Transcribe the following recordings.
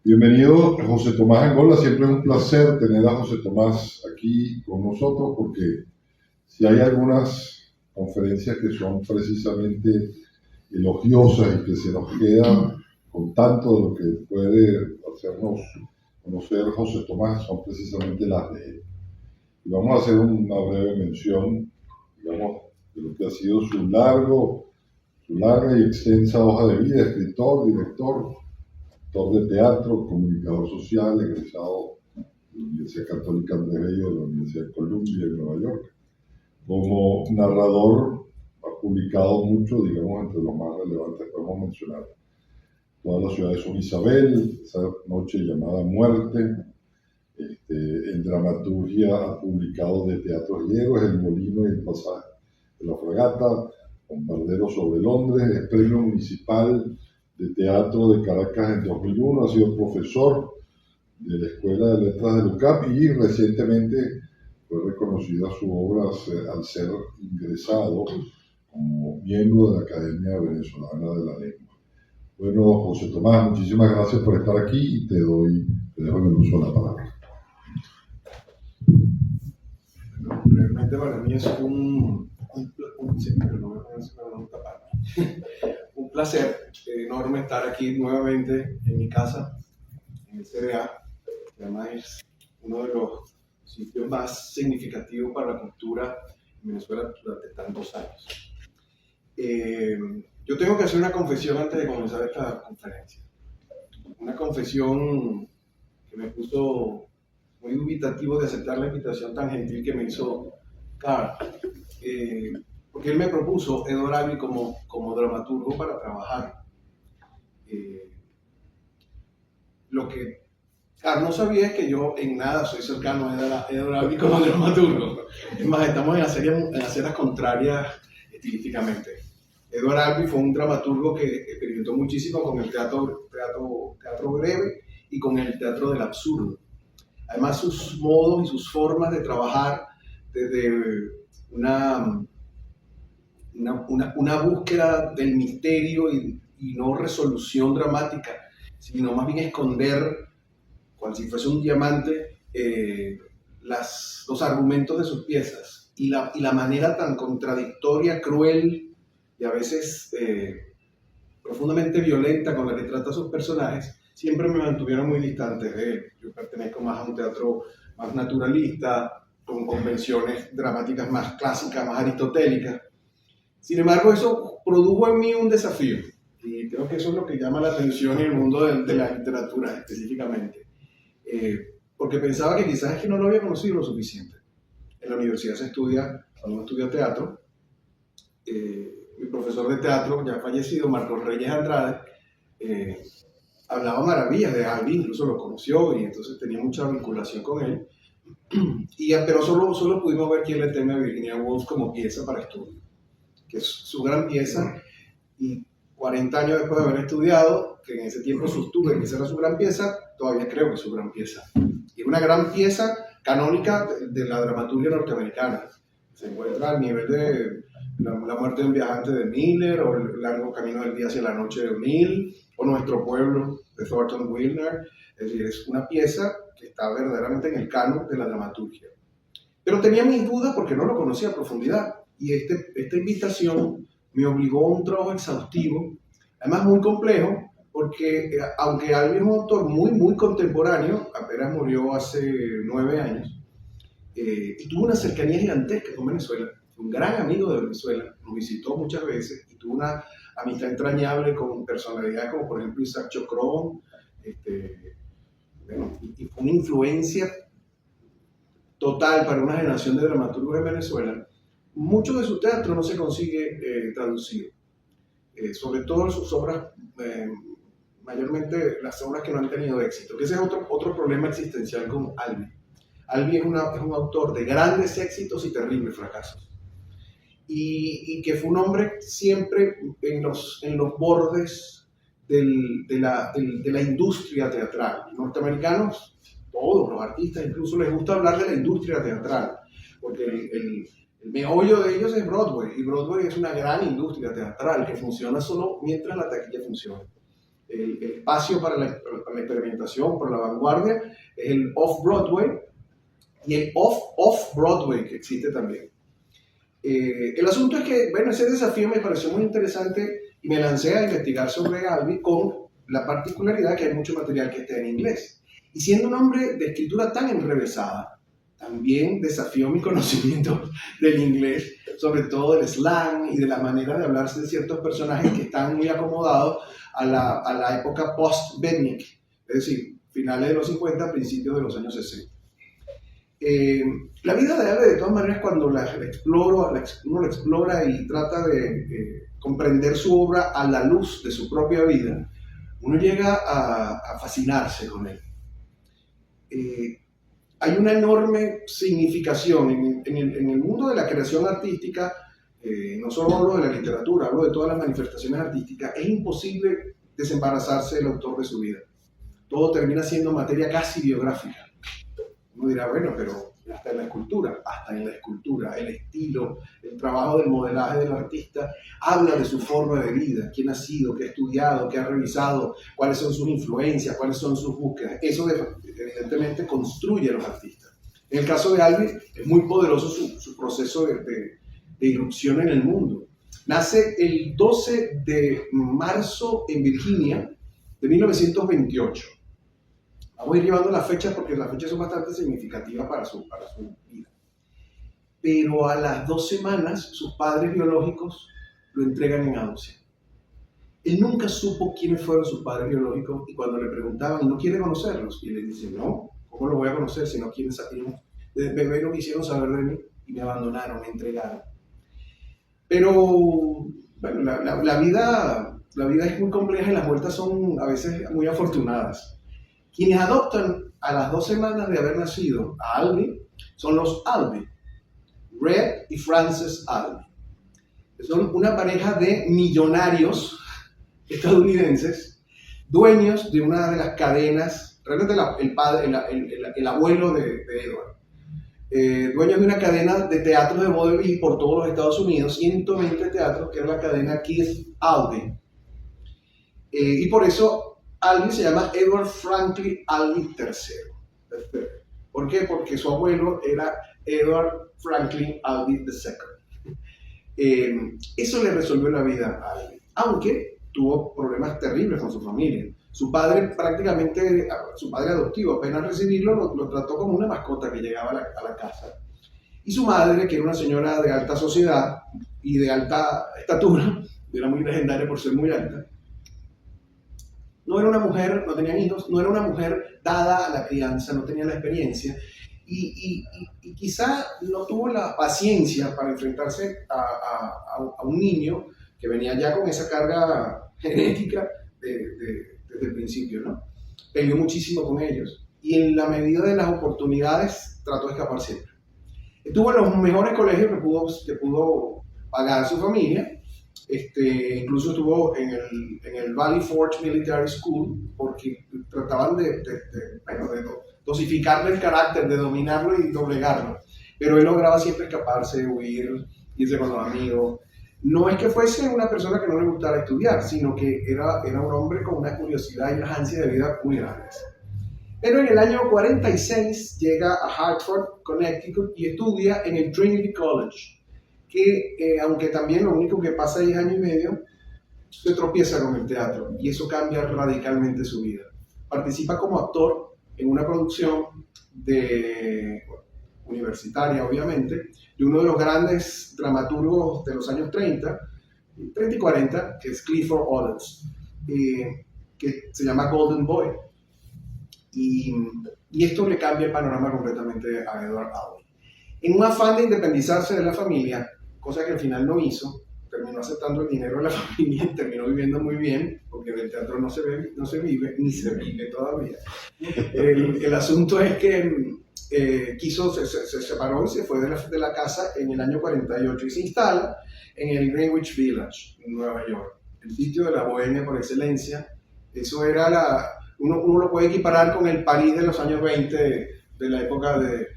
Bienvenido José Tomás Angola, siempre es un placer tener a José Tomás aquí con nosotros porque si hay algunas conferencias que son precisamente elogiosas y que se nos quedan con tanto de lo que puede hacernos conocer José Tomás, son precisamente las de él. Y vamos a hacer una breve mención, digamos, de lo que ha sido su larga y extensa hoja de vida: escritor, director, actor de teatro, comunicador social, egresado de la Universidad Católica Andrés Bello de la Universidad de Columbia en Nueva York. Como narrador ha publicado mucho, digamos, entre los más relevantes podemos mencionar Todas las ciudades son Isabel, Esa noche llamada Muerte. En dramaturgia ha publicado De teatros y héroes, El molino y el pasaje de la fragata, Bombardero sobre Londres. Es premio municipal de teatro de Caracas en 2001, ha sido profesor de la Escuela de Letras de l'UCAP y recientemente fue reconocida su obra al ser ingresado como miembro de la Academia Venezolana de la Lengua. Bueno, José Tomás, muchísimas gracias por estar aquí y te dejo en el uso de la palabra. Realmente para mí es un placer enorme estar aquí nuevamente en mi casa, en el CDA, que además es uno de los sitios más significativos para la cultura en Venezuela durante tantos años. Yo tengo que hacer una confesión antes de comenzar esta conferencia. Una confesión que me puso muy dubitativo de aceptar la invitación tan gentil que me hizo Carl, porque él me propuso Edward Albee como dramaturgo para trabajar. Lo que Carl no sabía es que yo en nada soy cercano a Edward Albee como dramaturgo. Es más, estamos en aceras contrarias estilísticamente. Edward Albee fue un dramaturgo que experimentó muchísimo con el teatro breve y con el teatro del absurdo. Además, sus modos y sus formas de trabajar desde una búsqueda del misterio y no resolución dramática, sino más bien esconder, cual si fuese un diamante, los argumentos de sus piezas y la manera tan contradictoria, cruel y a veces profundamente violenta con la que trata a sus personajes, siempre me mantuvieron muy distante de él. Yo pertenezco más a un teatro más naturalista, con convenciones dramáticas más clásicas, más aristotélicas. Sin embargo, eso produjo en mí un desafío, y creo que eso es lo que llama la atención en el mundo de la literatura específicamente, porque pensaba que quizás es que no lo había conocido lo suficiente. En la universidad cuando uno estudia teatro, mi profesor de teatro, ya fallecido, Marcos Reyes Andrade, hablaba maravillas de Albee, incluso lo conoció y entonces tenía mucha vinculación con él. Pero solo pudimos ver quién le teme a Virginia Woolf como pieza para estudio, que es su gran pieza, y 40 años después de haber estudiado, que en ese tiempo sostuve que esa era su gran pieza, todavía creo que es su gran pieza. Y es una gran pieza canónica de la dramaturgia norteamericana. Se encuentra al nivel de La muerte de un viajante de Miller, o El largo camino del día hacia la noche de O'Neill, o Nuestro pueblo de Thornton Wilder. Es decir, es una pieza que está verdaderamente en el canon de la dramaturgia. Pero tenía mis dudas porque no lo conocía a profundidad, y esta invitación me obligó a un trabajo exhaustivo, además muy complejo, porque aunque Albee es un autor muy contemporáneo, apenas murió hace 9 años, y tuvo una cercanía gigantesca con Venezuela, fue un gran amigo de Venezuela, nos visitó muchas veces y tuvo una amistad entrañable con personalidades como por ejemplo Isaac Chocrón, y fue una influencia total para una generación de dramaturgos en Venezuela. Mucho de su teatro no se consigue traducido, sobre todo sus obras, mayormente las obras que no han tenido éxito, que ese es otro problema existencial con Albee. Albee es un autor de grandes éxitos y terribles fracasos. y que fue un hombre siempre en los bordes de la industria teatral. Los norteamericanos, todos los artistas incluso, les gusta hablar de la industria teatral, porque el meollo de ellos es Broadway, y Broadway es una gran industria teatral que funciona solo mientras la taquilla funciona. El espacio para la experimentación, para la vanguardia, es el off-Broadway y el off-Broadway que existe también. El asunto es que, bueno, ese desafío me pareció muy interesante y me lancé a investigar sobre Albee con la particularidad que hay mucho material que está en inglés. Y siendo un hombre de escritura tan enrevesada, también desafió mi conocimiento del inglés, sobre todo del slang y de la manera de hablarse de ciertos personajes que están muy acomodados a la época post-Bednick, es decir, finales de los 50, principios de los años 60. La vida de Albee, de todas maneras, cuando uno la explora y trata de comprender su obra a la luz de su propia vida, uno llega a fascinarse con él. Hay una enorme significación en el mundo de la creación artística, no solo hablo de la literatura, hablo de todas las manifestaciones artísticas. Es imposible desembarazarse del autor de su vida. Todo termina siendo materia casi biográfica. Uno dirá, bueno, pero hasta en la escultura, el estilo, el trabajo del modelaje del artista habla de su forma de vida, quién ha sido, qué ha estudiado, qué ha revisado, cuáles son sus influencias, cuáles son sus búsquedas. Eso evidentemente construye a los artistas. En el caso de Albee es muy poderoso su proceso de irrupción en el mundo. Nace el 12 de marzo en Virginia de 1928. Vamos a ir llevando las fechas porque las fechas son bastante significativas para su vida. Pero a las 2 semanas sus padres biológicos lo entregan en adopción. Él nunca supo quiénes fueron sus padres biológicos y cuando le preguntaban, ¿no quiere conocerlos? Y le dice, no, ¿cómo lo voy a conocer si no quieren saber? Desde bebé no quisieron saber de mí y me abandonaron, me entregaron. Pero, bueno, la vida es muy compleja y las vueltas son a veces muy afortunadas. Quienes adoptan a las 2 semanas de haber nacido a Albee son los Albee, Red y Frances Albee. Son una pareja de millonarios estadounidenses, dueños de una de las cadenas, realmente el abuelo de Edward, dueños de una cadena de teatros de vodevil por todos los Estados Unidos, 120 teatros, que era la cadena Keith Albee. Y por eso Albee se llama Edward Franklin Albee III. ¿Por qué? Porque su abuelo era Edward Franklin Albee II. Eso le resolvió la vida a Albee, aunque tuvo problemas terribles con su familia. Su padre adoptivo, apenas recibirlo, lo trató como una mascota que llegaba a la casa. Y su madre, que era una señora de alta sociedad y de alta estatura, era muy legendaria por ser muy alta, no era una mujer, no tenían hijos, no era una mujer dada a la crianza, no tenía la experiencia y quizá no tuvo la paciencia para enfrentarse a un niño que venía ya con esa carga genética desde el principio, ¿no? Peleó muchísimo con ellos y en la medida de las oportunidades trató de escapar siempre. Estuvo en los mejores colegios que pudo pagar su familia. Incluso estuvo en el Valley Forge Military School porque trataban de dosificarle el carácter, de dominarlo y doblegarlo. Pero él lograba siempre escaparse, huir, irse con los amigos. No es que fuese una persona que no le gustara estudiar, sino que era un hombre con una curiosidad y unas ansias de vida muy grandes. Pero en el año 46 llega a Hartford, Connecticut y estudia en el Trinity College, que aunque también lo único que pasa 10 años y medio, se tropieza con el teatro y eso cambia radicalmente su vida. Participa como actor en una producción universitaria, obviamente, de uno de los grandes dramaturgos de los años 30 y 40, que es Clifford Odets, que se llama Golden Boy. Y esto le cambia el panorama completamente a Edward Albee. En un afán de independizarse de la familia, cosa que al final no hizo, terminó aceptando el dinero de la familia y terminó viviendo muy bien, porque del teatro no se vive, ni se vive todavía. El asunto es que se separó y se fue de la casa en el año 48 y se instala en el Greenwich Village, en Nueva York, el sitio de la bohemia por excelencia. Eso era uno lo puede equiparar con el París de los años 20, de la época de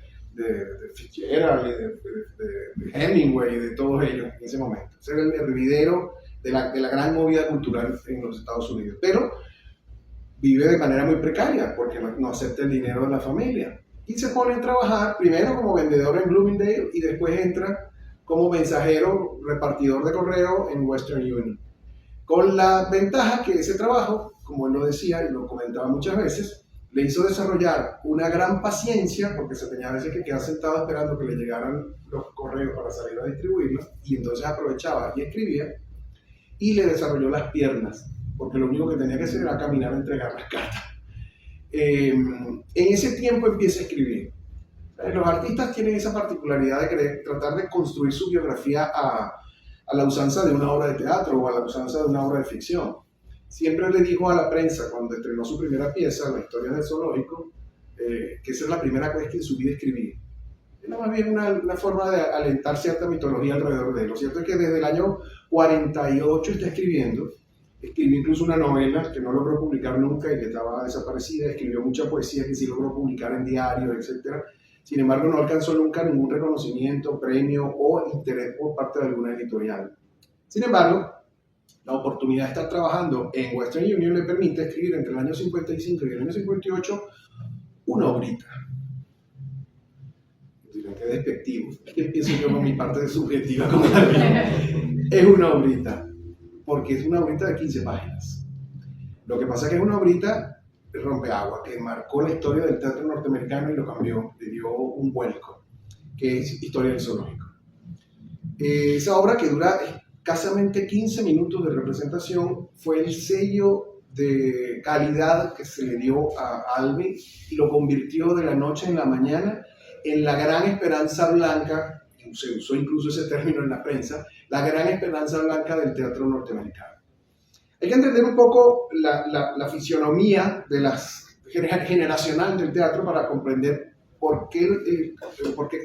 Fitzgerald, de Hemingway, de todos ellos en ese momento. Ese era el hervidero de la gran movida cultural en los Estados Unidos. Pero vive de manera muy precaria porque no acepta el dinero de la familia. Y se pone a trabajar primero como vendedor en Bloomingdale y después entra como mensajero, repartidor de correo en Western Union. Con la ventaja que ese trabajo, como él lo decía y lo comentaba muchas veces, le hizo desarrollar una gran paciencia, porque se tenía a veces que quedar sentado esperando que le llegaran los correos para salir a distribuirlos, y entonces aprovechaba y escribía, y le desarrolló las piernas, porque lo único que tenía que hacer era caminar a entregar las cartas. En ese tiempo empieza a escribir. Los artistas tienen esa particularidad de tratar de construir su biografía a la usanza de una obra de teatro o a la usanza de una obra de ficción. Siempre le dijo a la prensa cuando estrenó su primera pieza, La historia del zoológico, que esa es la primera vez que en su vida escribía. Era más bien una forma de alentar cierta mitología alrededor de él. Lo cierto es que desde el año 48 está escribiendo. Escribió incluso una novela que no logró publicar nunca y que estaba desaparecida. Escribió mucha poesía que sí logró publicar en diarios, etc. Sin embargo, no alcanzó nunca ningún reconocimiento, premio o interés por parte de alguna editorial. Sin embargo, la oportunidad de estar trabajando en Western Union le permite escribir entre el año 55 y el año 58 una obrita. Dirán que despectivo. ¿Qué pienso yo con mi parte de subjetiva como es una obrita? Porque es una obrita de 15 páginas. Lo que pasa es que es una obrita rompeagua, que marcó la historia del teatro norteamericano y lo cambió, le dio un vuelco, que es Historia del zoológico. Esa obra, que dura escasamente 15 minutos de representación, fue el sello de calidad que se le dio a Alvey y lo convirtió de la noche en la mañana en la gran esperanza blanca, se usó incluso ese término en la prensa, la gran esperanza blanca del teatro norteamericano. Hay que entender un poco la fisionomía de generacional del teatro para comprender por qué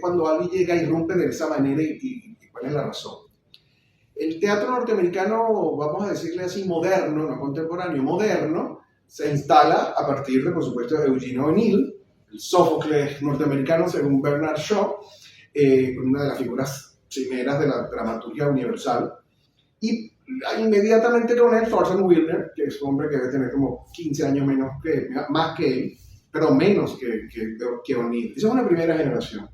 cuando Alvey llega irrumpe de esa manera y cuál es la razón. El teatro norteamericano, vamos a decirle así, moderno, no contemporáneo, moderno, se instala a partir de, por supuesto, de Eugene O'Neill, el Sófocles norteamericano según Bernard Shaw, una de las figuras primeras de la dramaturgia universal. Y inmediatamente con él, Thorsten Wilder, que es un hombre que debe tener como 15 años más que él, pero menos que O'Neill. Esa es una primera generación.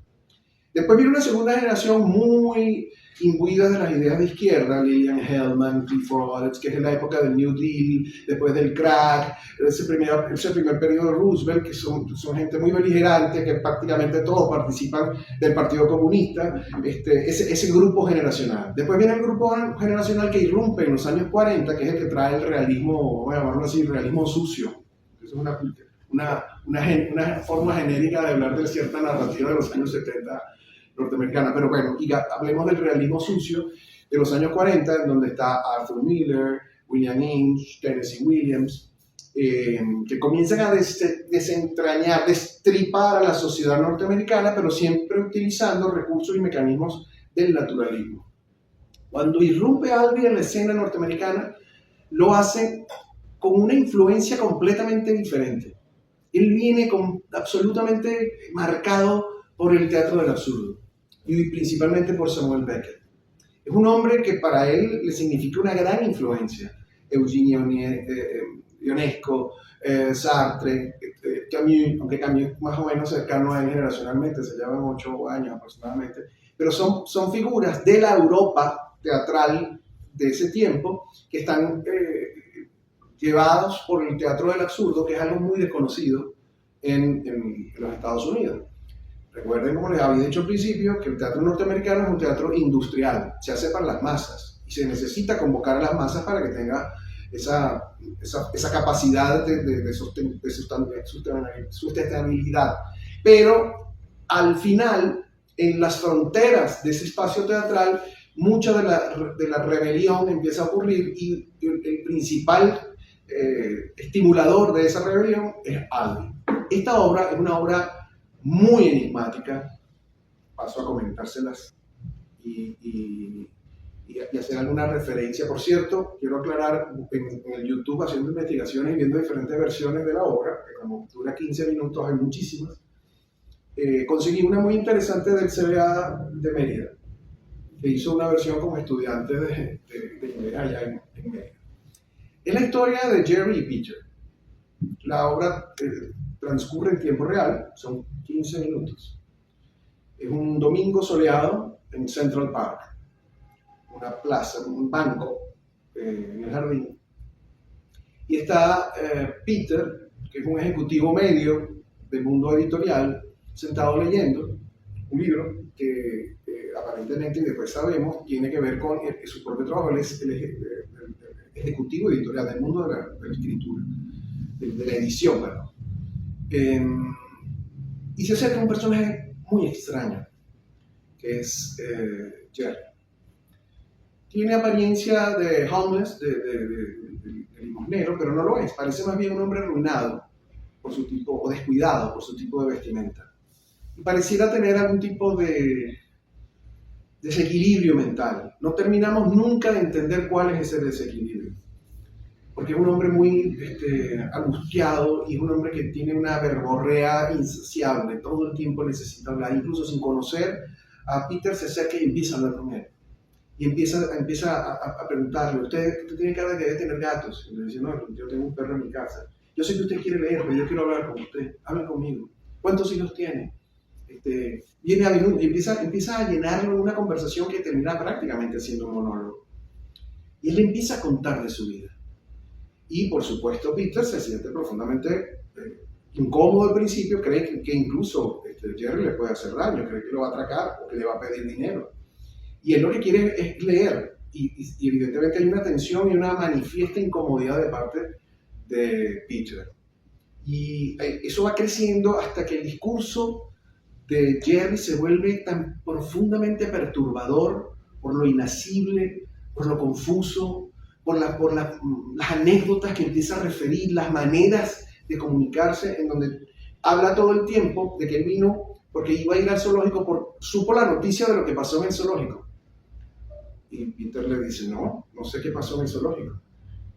Después viene una segunda generación muy imbuida de las ideas de izquierda, Lillian Hellman, Clifford Odets, que es en la época del New Deal, después del crack, ese primer periodo de Roosevelt, que son gente muy beligerante, que prácticamente todos participan del Partido Comunista, ese grupo generacional. Después viene el grupo generacional que irrumpe en los años 40, que es el que trae el realismo, vamos a llamarlo así, realismo sucio. Es una forma genérica de hablar de cierta narrativa de los años 70 norteamericana, pero bueno, y hablemos del realismo sucio de los años 40, en donde está Arthur Miller, William Inge, Tennessee Williams, que comienzan a desentrañar, destripar a la sociedad norteamericana, pero siempre utilizando recursos y mecanismos del naturalismo. Cuando irrumpe Alvey en la escena norteamericana, lo hace con una influencia completamente diferente. Él viene absolutamente marcado por el teatro del absurdo, y principalmente por Samuel Beckett. Es un hombre que para él le significa una gran influencia. Eugene Ionesco, Sartre, Camus, aunque Camus es más o menos cercano a él generacionalmente, se llevan 8 años aproximadamente, pero son figuras de la Europa teatral de ese tiempo que están llevados por el teatro del absurdo, que es algo muy desconocido en los Estados Unidos. Recuerden, como les había dicho al principio, que el teatro norteamericano es un teatro industrial, se hace para las masas y se necesita convocar a las masas para que tenga esa capacidad de sustentabilidad. Pero al final, en las fronteras de ese espacio teatral, mucha de la rebelión empieza a ocurrir y el principal estimulador de esa rebelión es Alvey. Esta obra es una obra muy enigmática. Paso a comentárselas y hacer alguna referencia. Por cierto, quiero aclarar, en el YouTube, haciendo investigaciones y viendo diferentes versiones de la obra, que como dura 15 minutos, hay muchísimas, conseguí una muy interesante del CBA de Mérida, que hizo una versión como estudiante de inglés allá en Mérida. Es la historia de Jerry y Peter. La obra transcurre en tiempo real, son 15 minutos. Es un domingo soleado en Central Park, una plaza, un banco en el jardín. Y está Peter, que es un ejecutivo medio del mundo editorial, sentado leyendo un libro que aparentemente, y después sabemos, tiene que ver con su propio trabajo. Él es el ejecutivo editorial del mundo de la escritura, de la edición, perdón. Y se acerca a un personaje muy extraño, que es Jerry. Tiene apariencia de homeless, de limosnero, pero no lo es. Parece más bien un hombre arruinado por su tipo, o descuidado por su tipo de vestimenta. Y pareciera tener algún tipo de desequilibrio mental. No terminamos nunca de entender cuál es ese desequilibrio. Porque es un hombre muy angustiado y es un hombre que tiene una verborrea insaciable. Todo el tiempo necesita hablar, incluso sin conocer a Peter, se acerca y empieza a hablar con él. Y empieza a preguntarle, ¿usted tiene cara de que debe tener gatos? Y le dice, no, yo tengo un perro en mi casa. Yo sé que usted quiere leer, pero yo quiero hablar con usted. Hable conmigo. ¿Cuántos hijos tiene? Viene a venir y empieza a llenarlo en una conversación que termina prácticamente siendo un monólogo. Y él le empieza a contar de su vida. Y por supuesto Peter se siente profundamente incómodo al principio, cree que incluso Jerry le puede hacer daño, cree que lo va a atracar o que le va a pedir dinero. Y él lo que quiere es leer, y evidentemente hay una tensión y una manifiesta incomodidad de parte de Peter. Y eso va creciendo hasta que el discurso de Jerry se vuelve tan profundamente perturbador por lo inacible, por lo confuso, por las anécdotas que empieza a referir, las maneras de comunicarse, en donde habla todo el tiempo de que él vino porque iba a ir al zoológico, supo la noticia de lo que pasó en el zoológico. Y Peter le dice, no sé qué pasó en el zoológico.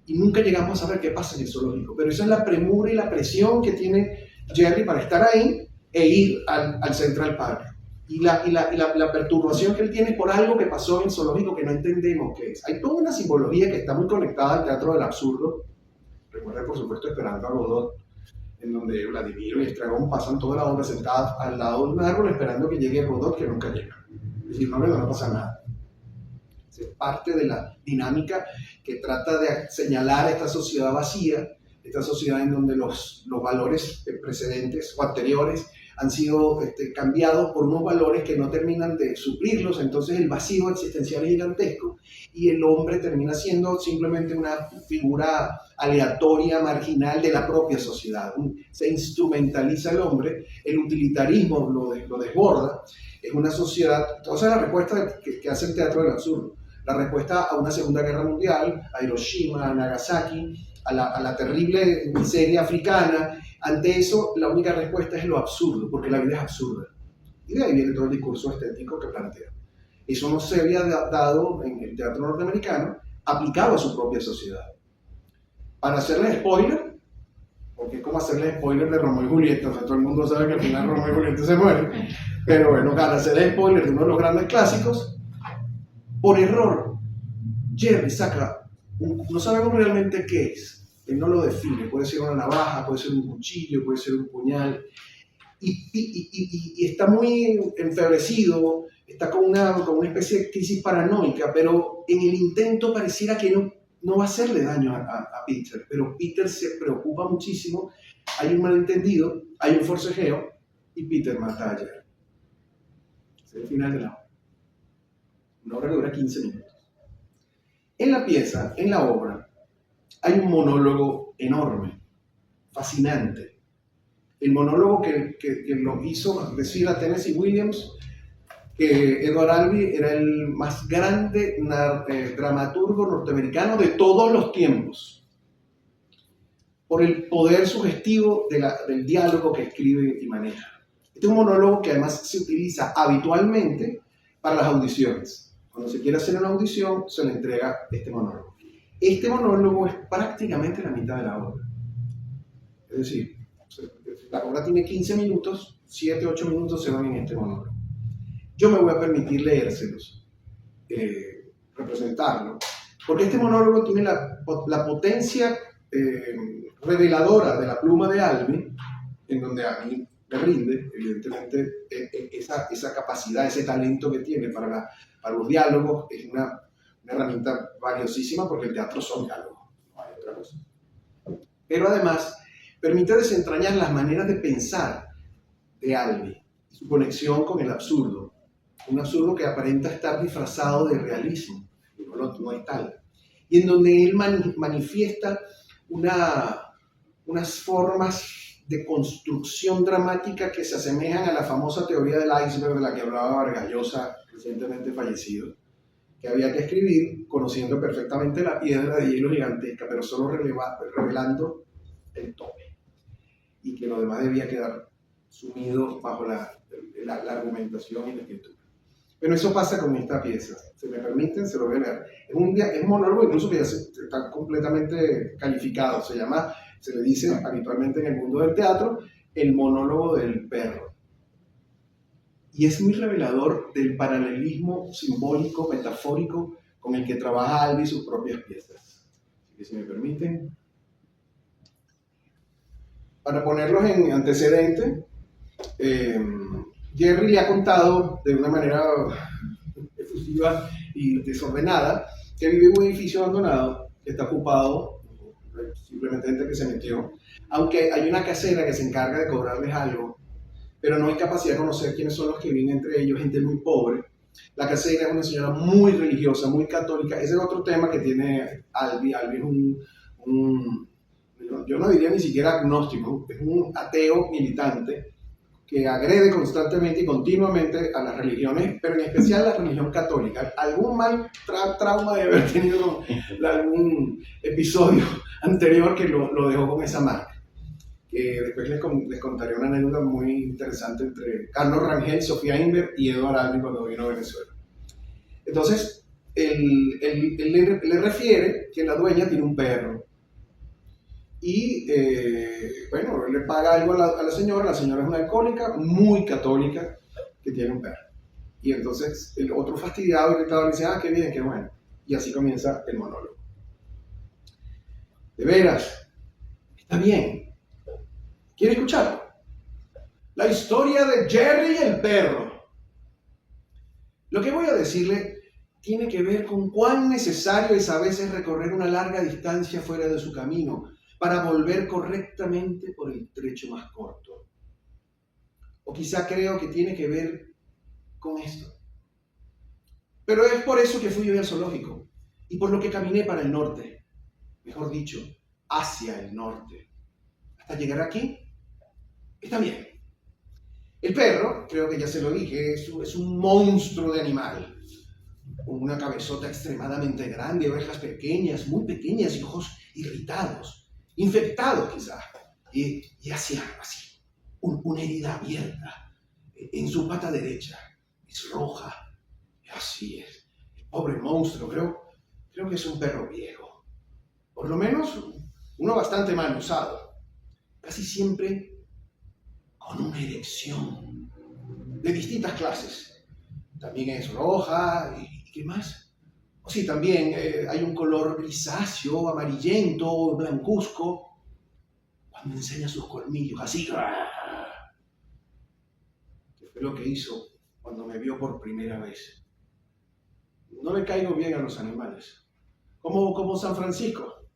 Y nunca llegamos a saber qué pasa en el zoológico. Pero esa es la premura y la presión que tiene Jerry para estar ahí e ir al Central Park. Y la perturbación que él tiene por algo que pasó en el zoológico que no entendemos qué es. Hay toda una simbología que está muy conectada al teatro del absurdo. Recuerden, por supuesto, Esperando a Godot, en donde Vladimiro y Estragón pasan toda la obra sentadas al lado de un árbol esperando que llegue Godot, que nunca llega. Es decir, no pasa nada. Es parte de la dinámica que trata de señalar a esta sociedad vacía, esta sociedad en donde los valores precedentes o anteriores han sido cambiados por unos valores que no terminan de suplirlos. Entonces el vacío existencial es gigantesco y el hombre termina siendo simplemente una figura aleatoria, marginal de la propia sociedad. Se instrumentaliza el hombre, el utilitarismo lo desborda. Es una sociedad, esa es la respuesta que hace el teatro del absurdo. La respuesta a una Segunda Guerra Mundial, a Hiroshima, a Nagasaki, a la terrible miseria africana. Ante eso, la única respuesta es lo absurdo, porque la vida es absurda. Y de ahí viene todo el discurso estético que plantea. Eso no se había dado en el teatro norteamericano, aplicado a su propia sociedad. Para hacerle spoiler, porque es como hacerle spoiler de Romeo y Julieta, o sea, todo el mundo sabe que al final Romeo y Julieta se mueren, pero bueno, para hacerle spoiler de uno de los grandes clásicos, por error, Jerry saca, no sabemos realmente qué es, él no lo define, puede ser una navaja, puede ser un cuchillo, puede ser un puñal, y está muy enfebrecido, está con una especie de crisis paranoica, pero en el intento pareciera que no va a hacerle daño a Peter, pero Peter se preocupa muchísimo, hay un malentendido, hay un forcejeo, y Peter mata a Jerry. Es el final de la obra. Una obra que dura 15 minutos. En la pieza, en la obra, hay un monólogo enorme, fascinante. El monólogo que lo hizo decir a Tennessee Williams que Edward Albee era el más grande dramaturgo norteamericano de todos los tiempos, por el poder sugestivo del diálogo que escribe y maneja. Este es un monólogo que además se utiliza habitualmente para las audiciones. Cuando se quiere hacer una audición, se le entrega este monólogo. Este monólogo es prácticamente la mitad de la obra. Es decir, la obra tiene 15 minutos, 7, 8 minutos se van en este monólogo. Yo me voy a permitir leérselos, representarlo, porque este monólogo tiene la potencia reveladora de la pluma de Alvin, en donde a mí me rinde, evidentemente, esa capacidad, ese talento que tiene para los diálogos. Es una herramienta valiosísima porque el teatro son diálogos, no hay otra cosa. Pero además permite desentrañar las maneras de pensar de Alvin y su conexión con el absurdo. Un absurdo que aparenta estar disfrazado de realismo, y no es tal. Y en donde él manifiesta unas formas de construcción dramática que se asemejan a la famosa teoría del iceberg de la que hablaba Vargas Llosa, recientemente fallecido, que había que escribir conociendo perfectamente la piedra de hielo gigantesca, pero solo revelando el tope, y que lo demás debía quedar sumido bajo la argumentación y la escritura. Pero eso pasa con esta pieza. Si me permiten, se lo voy a leer. Es un monólogo incluso que ya está completamente calificado. Se le dice habitualmente en el mundo del teatro, el monólogo del perro. Y es muy revelador del paralelismo simbólico, metafórico, con el que trabaja Alvin sus propias piezas. Así que si me permiten, para ponerlos en antecedente, Jerry le ha contado de una manera efusiva y desordenada que vive en un edificio abandonado que está ocupado, simplemente gente que se metió, aunque hay una casera que se encarga de cobrarles algo, pero no hay capacidad de conocer quiénes son los que viven entre ellos, gente muy pobre. La casera es una señora muy religiosa, muy católica. Ese es otro tema que tiene Alvin. Alvin es yo no diría ni siquiera agnóstico, es un ateo militante que agrede constantemente y continuamente a las religiones, pero en especial a la religión católica. Algún mal trauma de haber tenido algún episodio anterior que lo dejó con esa marca. Que después les contaré una anécdota muy interesante entre Carlos Rangel, Sofía Inver y Eduardo Alvin cuando vino a Venezuela. Entonces, él le refiere que la dueña tiene un perro. Y bueno, le paga algo a la señora es una alcohólica muy católica que tiene un perro. Y entonces el otro fastidiado, irritado, le dice, qué bien, qué bueno. Y así comienza el monólogo. De veras, está bien. ¿Quiere escucharlo? La historia de Jerry y el perro. Lo que voy a decirle tiene que ver con cuán necesario es a veces recorrer una larga distancia fuera de su camino para volver correctamente por el trecho más corto. O quizá creo que tiene que ver con esto. Pero es por eso que fui hoy al zoológico y por lo que caminé para el norte. Mejor dicho, hacia el norte. Hasta llegar aquí, está bien. El perro, creo que ya se lo dije, es un monstruo de animal. Con una cabezota extremadamente grande, orejas pequeñas, muy pequeñas y ojos irritados. Infectado quizá, y así, una herida abierta en su pata derecha, es roja, así es, el pobre monstruo, creo que es un perro viejo, por lo menos uno bastante mal usado, casi siempre con una erección de distintas clases, también es roja, ¿y qué más? Sí, también hay un color grisáceo, amarillento, blancuzco, cuando enseña sus colmillos, así. ¿Qué fue lo que hizo cuando me vio por primera vez? No le caigo bien a los animales, como San Francisco,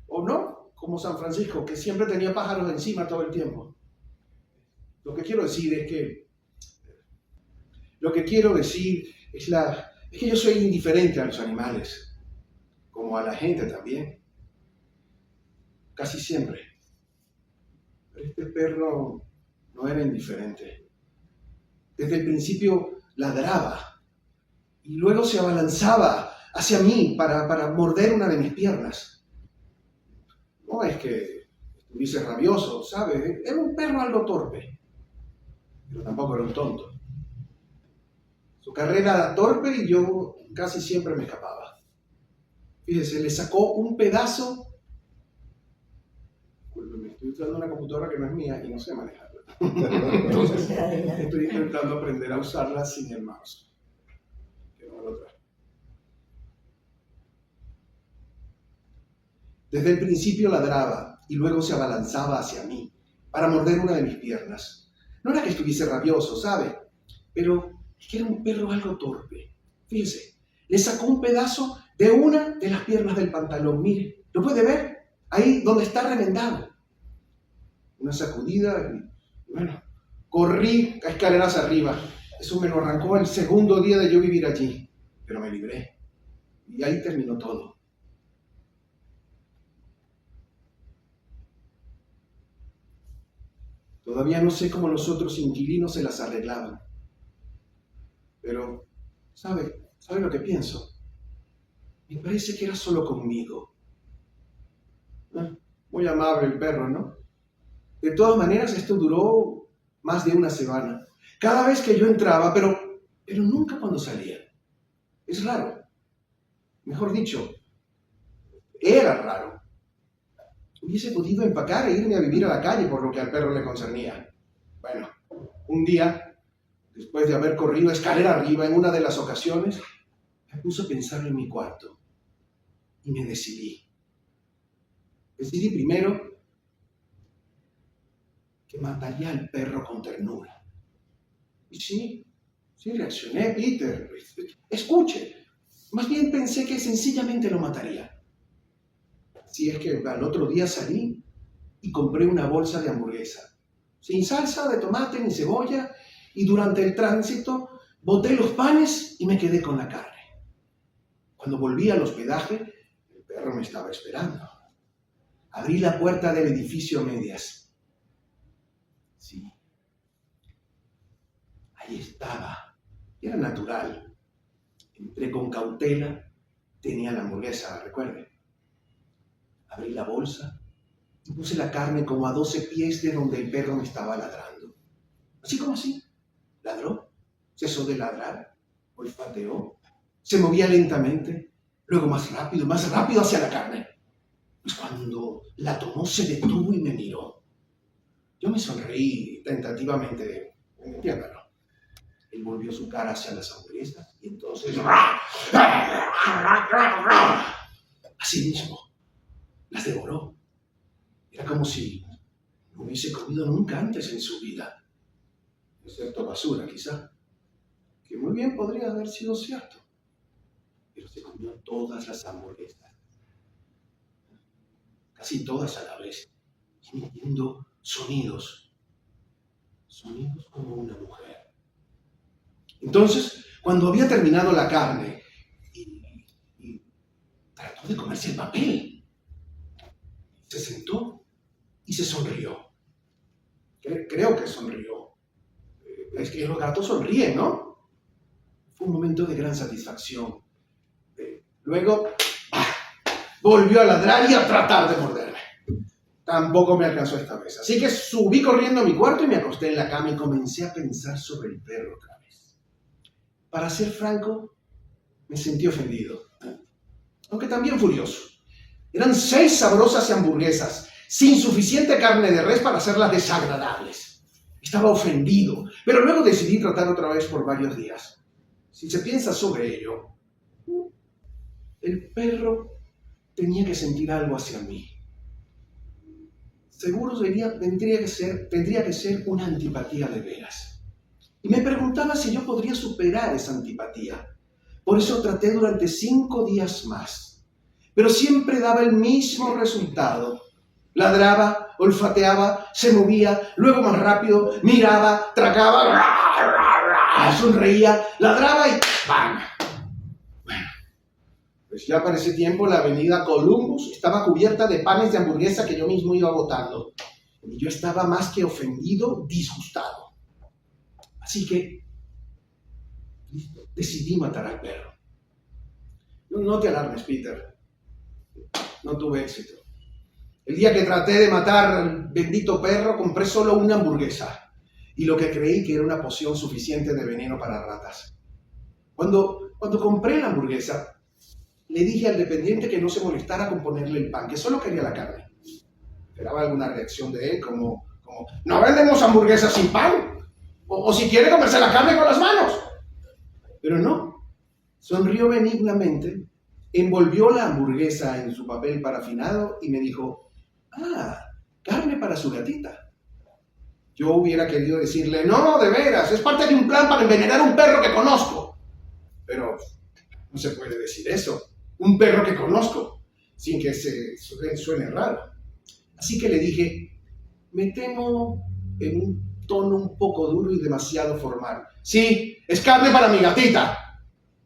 o no, como San Francisco, que siempre tenía pájaros encima todo el tiempo. Lo que quiero decir es que yo soy indiferente a los animales, como a la gente también, casi siempre. Pero este perro no era indiferente. Desde el principio ladraba y luego se abalanzaba hacia mí para morder una de mis piernas. No es que estuviese rabioso, ¿sabes? Era un perro algo torpe. pero tampoco era un tonto. Su carrera era torpe y yo casi siempre me escapaba. Fíjese, le sacó un pedazo. Me estoy usando una computadora que no es mía y no sé manejarla. Entonces, estoy intentando aprender a usarla sin el mouse. Que no me lo trae. Desde el principio ladraba y luego se abalanzaba hacia mí para morder una de mis piernas. No era que estuviese rabioso, ¿sabe? Pero es que era un perro algo torpe. Fíjese, le sacó un pedazo de una de las piernas del pantalón. Mire, ¿lo puede ver? Ahí donde está remendado. Una sacudida y, bueno, corrí a escaleras arriba. Eso me lo arrancó el segundo día de yo vivir allí. Pero me libré. Y ahí terminó todo. Todavía no sé cómo los otros inquilinos se las arreglaban. Pero, ¿sabe lo que pienso? Me parece que era solo conmigo. Muy amable el perro, ¿no? De todas maneras, esto duró más de una semana. Cada vez que yo entraba, pero nunca cuando salía. Es raro. Mejor dicho, era raro. Hubiese podido empacar e irme a vivir a la calle por lo que al perro le concernía. Bueno, un día, después de haber corrido escalera arriba en una de las ocasiones, me puse a pensar en mi cuarto y me decidí. Decidí primero que mataría al perro con ternura. Y sí reaccioné, Peter. Escuche, más bien pensé que sencillamente lo mataría. Si es que al otro día salí y compré una bolsa de hamburguesa, sin salsa de tomate ni cebolla, y durante el tránsito boté los panes y me quedé con la carne. Cuando volví al hospedaje, el perro me estaba esperando. Abrí la puerta del edificio a medias. Sí, ahí estaba. Era natural. Entré con cautela. Tenía la hamburguesa, recuerde. Abrí la bolsa y puse la carne como a 12 pies de donde el perro me estaba ladrando. Así como así. Ladró, cesó de ladrar, olfateó, se movía lentamente, luego más rápido hacia la carne. Pues cuando la tomó se detuvo y me miró. Yo me sonreí tentativamente, entiéndalo. Él volvió su cara hacia las hamburguesas y entonces... Así mismo, las devoró. Era como si no hubiese comido nunca antes en su vida. Excepto basura, quizá. Que muy bien podría haber sido cierto. Pero se comió todas las hamburguesas. Casi todas a la vez. Emitiendo sonidos. Sonidos como una mujer. Entonces, cuando había terminado la carne y trató de comerse el papel, se sentó y se sonrió. Creo que sonrió. Es que los gatos sonríen, ¿no? Fue un momento de gran satisfacción. Luego, volvió a ladrar y a tratar de morderme. Tampoco me alcanzó esta vez. Así que subí corriendo a mi cuarto y me acosté en la cama y comencé a pensar sobre el perro otra vez. Para ser franco, me sentí ofendido, aunque también furioso. Eran 6 sabrosas hamburguesas, sin suficiente carne de res para hacerlas desagradables. Estaba ofendido, pero luego decidí tratar otra vez por varios días. Si se piensa sobre ello, el perro tenía que sentir algo hacia mí. Seguro tendría que ser una antipatía de veras. Y me preguntaba si yo podría superar esa antipatía. Por eso traté durante 5 días más. Pero siempre daba el mismo resultado. Ladraba, olfateaba, se movía, luego más rápido, miraba, tragaba, sonreía, ladraba y ¡bam! Bueno, pues ya para ese tiempo la avenida Columbus estaba cubierta de panes de hamburguesa que yo mismo iba botando. Y yo estaba más que ofendido, disgustado. Así que decidí matar al perro. No te alarmes, Peter. No tuve éxito. El día que traté de matar al bendito perro, compré solo una hamburguesa. y lo que creí que era una poción suficiente de veneno para ratas. Cuando compré la hamburguesa, le dije al dependiente que no se molestara con ponerle el pan, que solo quería la carne. Esperaba alguna reacción de él, como no vendemos hamburguesas sin pan, o si quiere comerse la carne con las manos. Pero no, sonrió benignamente, envolvió la hamburguesa en su papel parafinado y me dijo, carne para su gatita. Yo hubiera querido decirle, no, de veras, es parte de un plan para envenenar a un perro que conozco. Pero no se puede decir eso, un perro que conozco, sin que se suene raro. Así que le dije, me temo en un tono un poco duro y demasiado formal. Sí, es carne para mi gatita.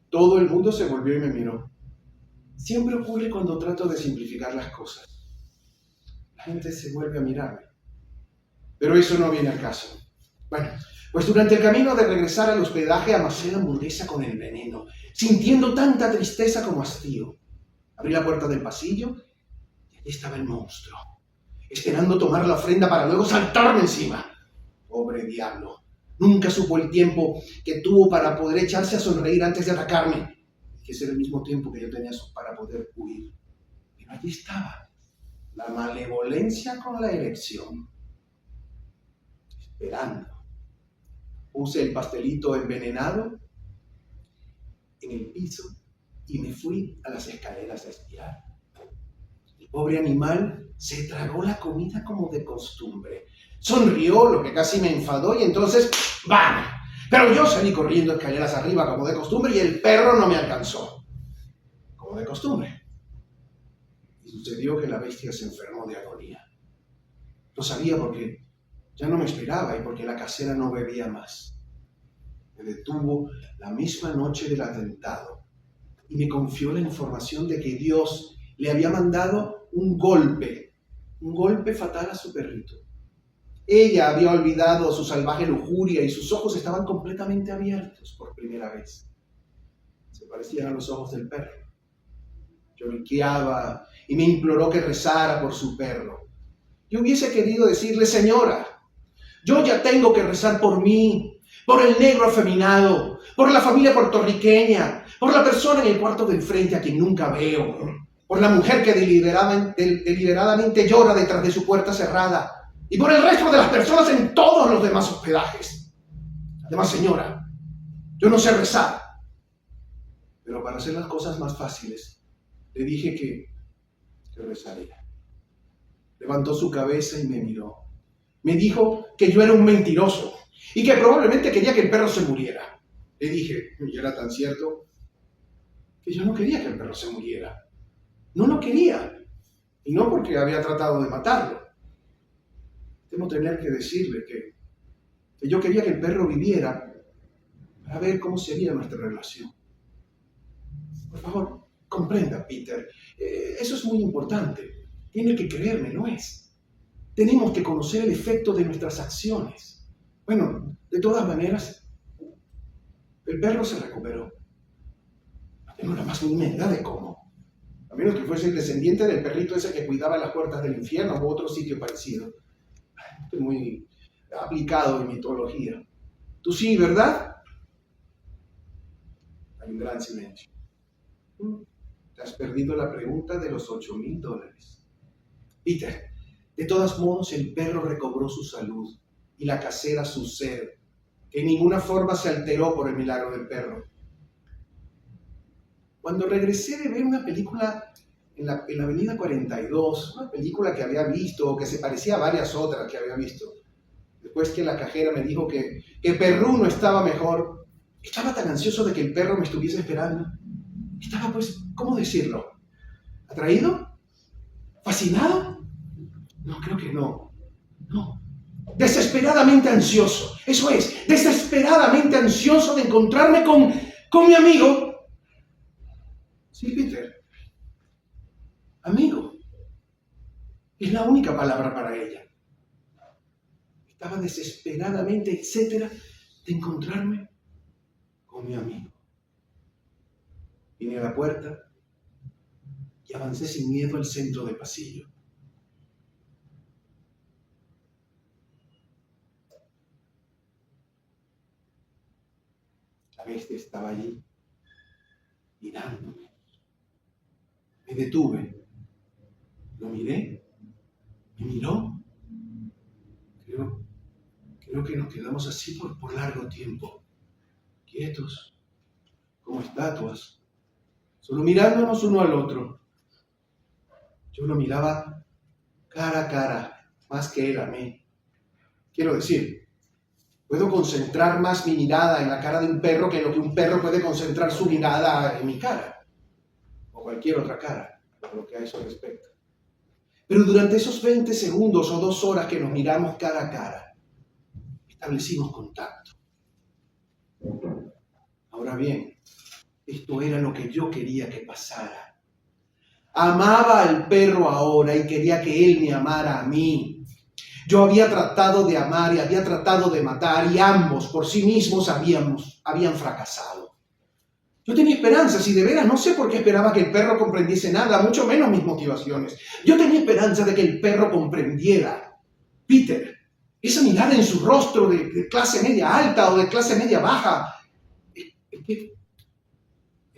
Todo el mundo se volvió y me miró. Siempre ocurre cuando trato de simplificar las cosas. La gente se vuelve a mirarme. Pero eso no viene al caso. Bueno, pues durante el camino de regresar al hospedaje amasé la hamburguesa con el veneno, sintiendo tanta tristeza como hastío. Abrí la puerta del pasillo y allí estaba el monstruo, esperando tomar la ofrenda para luego saltarme encima. Pobre diablo. Nunca supo el tiempo que tuvo para poder echarse a sonreír antes de atacarme, que ese era el mismo tiempo que yo tenía para poder huir. Pero allí estaba, la malevolencia con la elección. Esperando. Puse el pastelito envenenado en el piso y me fui a las escaleras a espiar. El pobre animal se tragó la comida como de costumbre. Sonrió, lo que casi me enfadó, y entonces ¡bam! Pero yo salí corriendo escaleras arriba como de costumbre y el perro no me alcanzó. Como de costumbre. Y sucedió que la bestia se enfermó de agonía. Lo sabía porque ya no me esperaba y porque la casera no bebía más. Me detuvo la misma noche del atentado y me confió la información de que Dios le había mandado un golpe fatal a su perrito. Ella había olvidado su salvaje lujuria y sus ojos estaban completamente abiertos por primera vez. Se parecían a los ojos del perro. Lloriqueaba y me imploró que rezara por su perro. Yo hubiese querido decirle, señora, yo ya tengo que rezar por mí, por el negro afeminado, por la familia puertorriqueña, por la persona en el cuarto del frente a quien nunca veo, por la mujer que deliberadamente llora detrás de su puerta cerrada y por el resto de las personas en todos los demás hospedajes. Además, señora, yo no sé rezar, pero para hacer las cosas más fáciles, le dije que rezaría. Levantó su cabeza y me miró. Me dijo que yo era un mentiroso y que probablemente quería que el perro se muriera. Le dije, y era tan cierto, que yo no quería que el perro se muriera. No lo quería. Y no porque había tratado de matarlo. Temo tener que decirle que yo quería que el perro viviera para ver cómo sería nuestra relación. Por favor, comprenda, Peter. Eso es muy importante. Tiene que creerme, ¿no es? Tenemos que conocer el efecto de nuestras acciones. Bueno, de todas maneras, el perro se recuperó. No tengo la más mínima idea de cómo. A menos que fuese el descendiente del perrito ese que cuidaba las puertas del infierno u otro sitio parecido. Estoy muy aplicado en mitología. Tú sí, ¿verdad? Hay un gran silencio. Te has perdido la pregunta de los $8,000. Peter, de todos modos el perro recobró su salud y la casera su ser, que en ninguna forma se alteró por el milagro del perro. Cuando regresé de ver una película en la Avenida 42, una película que había visto, o que se parecía a varias otras que había visto, después que la cajera me dijo que Perru no estaba mejor, estaba tan ansioso de que el perro me estuviese esperando. Estaba, pues, ¿cómo decirlo? ¿Atraído? ¿Fascinado? No, creo que no. No. Desesperadamente ansioso. Eso es, desesperadamente ansioso de encontrarme con mi amigo. Sí, Peter. Amigo. Es la única palabra para ella. Estaba desesperadamente, etcétera, de encontrarme con mi amigo. Vine a la puerta y avancé sin miedo al centro del pasillo. La bestia estaba allí, mirándome. Me detuve. Lo miré. Me miró. Creo que nos quedamos así por largo tiempo. Quietos, como estatuas. Solo mirándonos uno al otro. Yo lo miraba cara a cara, más que él a mí. Quiero decir, puedo concentrar más mi mirada en la cara de un perro que lo que un perro puede concentrar su mirada en mi cara. O cualquier otra cara, por lo que a eso respecta. Pero durante esos 20 segundos o 2 horas que nos miramos cara a cara, establecimos contacto. Ahora bien, esto era lo que yo quería que pasara. Amaba al perro ahora y quería que él me amara a mí. Yo había tratado de amar y había tratado de matar y ambos por sí mismos habían fracasado. Yo tenía esperanzas y de veras no sé por qué esperaba que el perro comprendiese nada, mucho menos mis motivaciones. Yo tenía esperanza de que el perro comprendiera. Peter, esa mirada en su rostro de clase media alta o de clase media baja, es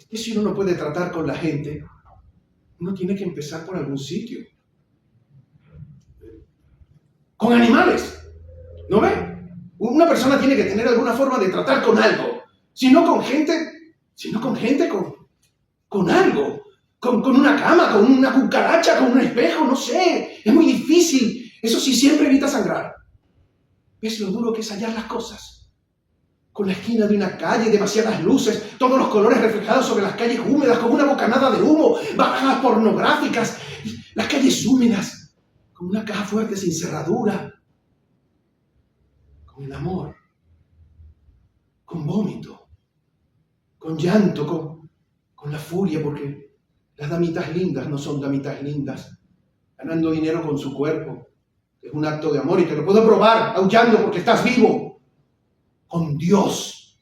que si uno no puede tratar con la gente, uno tiene que empezar por algún sitio. Con animales, ¿no ve? Una persona tiene que tener alguna forma de tratar con algo. Si no con gente, con algo. Con una cama, con una cucaracha, con un espejo, no sé. Es muy difícil. Eso sí, siempre evita sangrar. ¿Ves lo duro que es hallar las cosas? Con la esquina de una calle, demasiadas luces, todos los colores reflejados sobre las calles húmedas, con una bocanada de humo, bajadas pornográficas, las calles húmedas, con una caja fuerte sin cerradura, con el amor, con vómito, con llanto, con la furia, porque las damitas lindas no son damitas lindas, ganando dinero con su cuerpo, que es un acto de amor y te lo puedo probar, aullando porque estás vivo. Con Dios,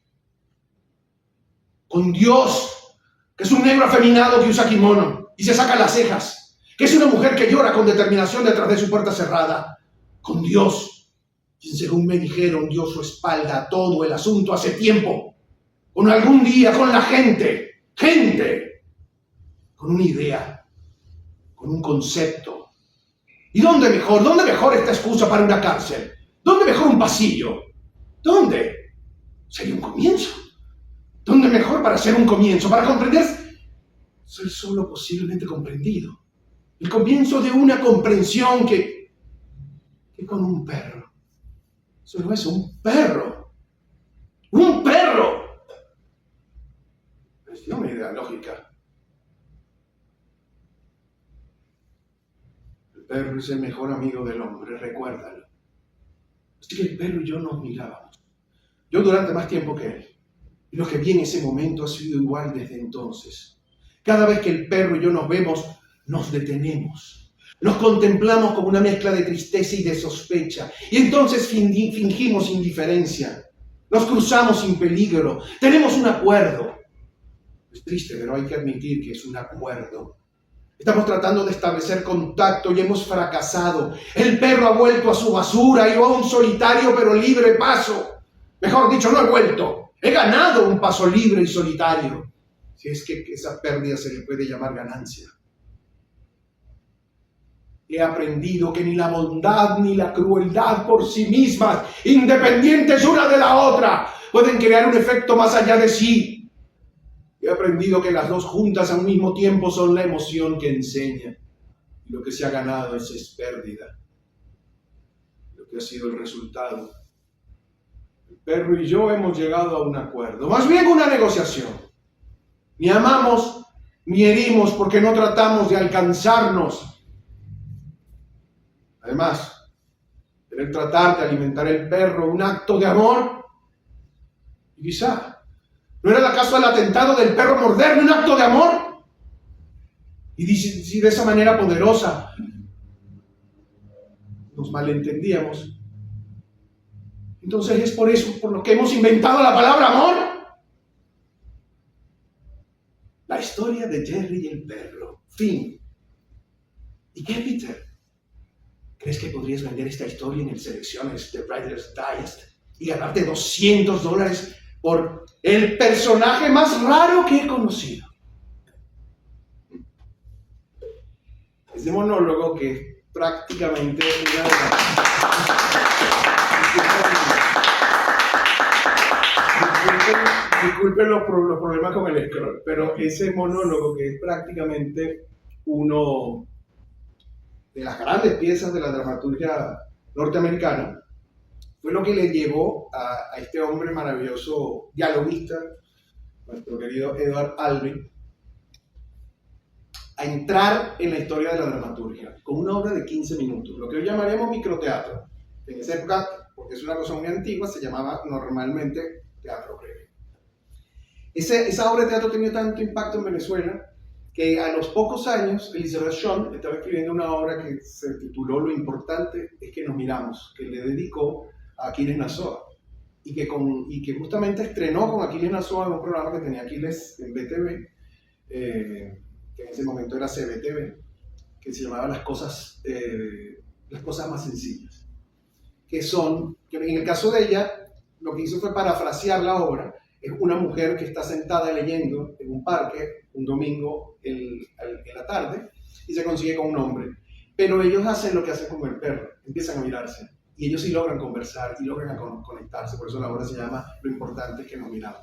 que es un negro afeminado que usa kimono y se saca las cejas, que es una mujer que llora con determinación detrás de su puerta cerrada, con Dios, quien según me dijeron dio su espalda a todo el asunto hace tiempo, con algún día, con la gente, con una idea, con un concepto. ¿Y dónde mejor esta excusa para una cárcel? ¿Dónde mejor un pasillo? ¿Dónde? Sería un comienzo. ¿Dónde mejor para hacer un comienzo? Para comprender, ser solo posiblemente comprendido. El comienzo de una comprensión que con un perro. Solo es un perro. ¡Un perro! Es una idea lógica. El perro es el mejor amigo del hombre, recuérdalo. Así que el perro y yo nos mirábamos. Yo durante más tiempo que él. Y lo que vi en ese momento ha sido igual desde entonces. Cada vez que el perro y yo nos vemos, nos detenemos. Nos contemplamos con una mezcla de tristeza y de sospecha. Y entonces fingimos indiferencia. Nos cruzamos sin peligro. Tenemos un acuerdo. Es triste, pero hay que admitir que es un acuerdo. Estamos tratando de establecer contacto y hemos fracasado. El perro ha vuelto a su basura y yo a un solitario pero libre paso. Mejor dicho, no he vuelto. He ganado un paso libre y solitario. Si es que esa pérdida se le puede llamar ganancia. He aprendido que ni la bondad ni la crueldad por sí mismas, independientes una de la otra, pueden crear un efecto más allá de sí. He aprendido que las dos juntas al mismo tiempo son la emoción que enseña. Y lo que se ha ganado es pérdida. Lo que ha sido el resultado. El perro y yo hemos llegado a un acuerdo, más bien una negociación. Ni amamos ni herimos porque no tratamos de alcanzarnos. Además, querer tratar de alimentar el perro, un acto de amor, y quizá, ¿no era acaso el atentado del perro morderme un acto de amor? Y si de esa manera poderosa nos malentendíamos, entonces es por eso por lo que hemos inventado la palabra amor. La historia de Jerry y el perro. Fin. ¿Y qué, Peter? ¿Crees que podrías vender esta historia en el Selecciones de Writer's Digest y ganarte $200 por El personaje más raro que he conocido. Ese monólogo que es prácticamente una de disculpen los problemas con el scroll, pero ese monólogo que es prácticamente uno de las grandes piezas de la dramaturgia norteamericana, fue lo que le llevó a este hombre maravilloso, dialoguista, nuestro querido Edward Albee, a entrar en la historia de la dramaturgia con una obra de 15 minutos, lo que hoy llamaremos microteatro. En esa época, porque es una cosa muy antigua, se llamaba normalmente teatro breve. Esa obra de teatro tenía tanto impacto en Venezuela que a los pocos años Elizabeth Shon estaba escribiendo una obra que se tituló Lo importante es que nos miramos, que le dedicó a Aquiles Nazoa y que justamente estrenó con Aquiles Nazoa en un programa que tenía Aquiles en BTV, que en ese momento era CBTV, que se llamaba Las cosas más sencillas, que en el caso de ella, lo que hizo fue parafrasear la obra. Es una mujer que está sentada leyendo en un parque un domingo en la tarde y se consigue con un hombre. Pero ellos hacen lo que hacen con el perro, empiezan a mirarse. Y ellos sí logran conversar y logran conectarse. Por eso la obra se llama Lo importante es que nos miramos.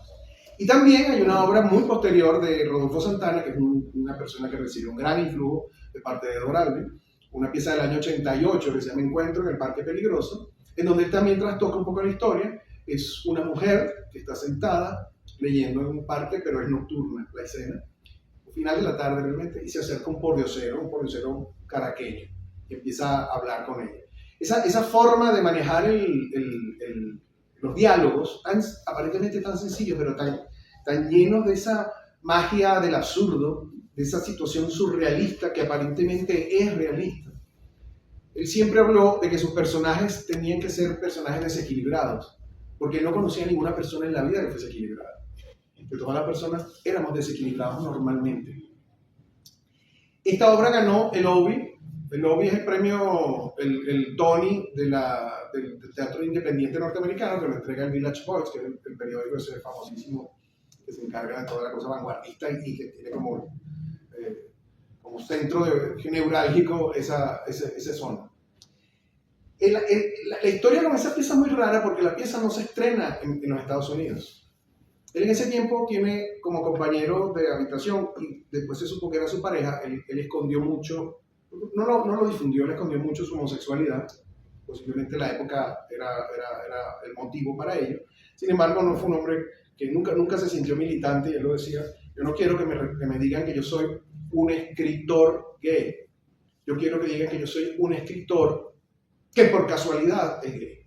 Y también hay una obra muy posterior de Rodolfo Santana, que es una persona que recibió un gran influjo de parte de Edward Albee, una pieza del año 88 que se llama Encuentro en el Parque Peligroso, en donde él también trastoca un poco la historia. Es una mujer que está sentada leyendo en un parque, pero es nocturna la escena, al final de la tarde realmente, y se acerca un pordiosero caraqueño, y empieza a hablar con ella. Esa forma de manejar los diálogos, aparentemente tan sencillos, pero tan llenos de esa magia del absurdo, de esa situación surrealista que aparentemente es realista. Él siempre habló de que sus personajes tenían que ser personajes desequilibrados, porque él no conocía a ninguna persona en la vida que fuese equilibrada. Que todas las personas éramos desequilibrados normalmente. Esta obra ganó el Obie. El Obie es el premio, el Tony del Teatro Independiente Norteamericano, que lo entrega el Village Voice, que es el periódico ese famosísimo que se encarga de toda la cosa vanguardista y que tiene como centro neurálgico esa zona. La historia con esa pieza es muy rara porque la pieza no se estrena en los Estados Unidos. Él en ese tiempo tiene como compañero de habitación, y después se supo que era su pareja. Él escondió mucho, no lo difundió, él escondió mucho su homosexualidad. Posiblemente la época era el motivo para ello. Sin embargo, no fue un hombre que nunca se sintió militante, y él lo decía: yo no quiero que me digan que yo soy un escritor gay. Yo quiero que digan que yo soy un escritor que por casualidad es gay.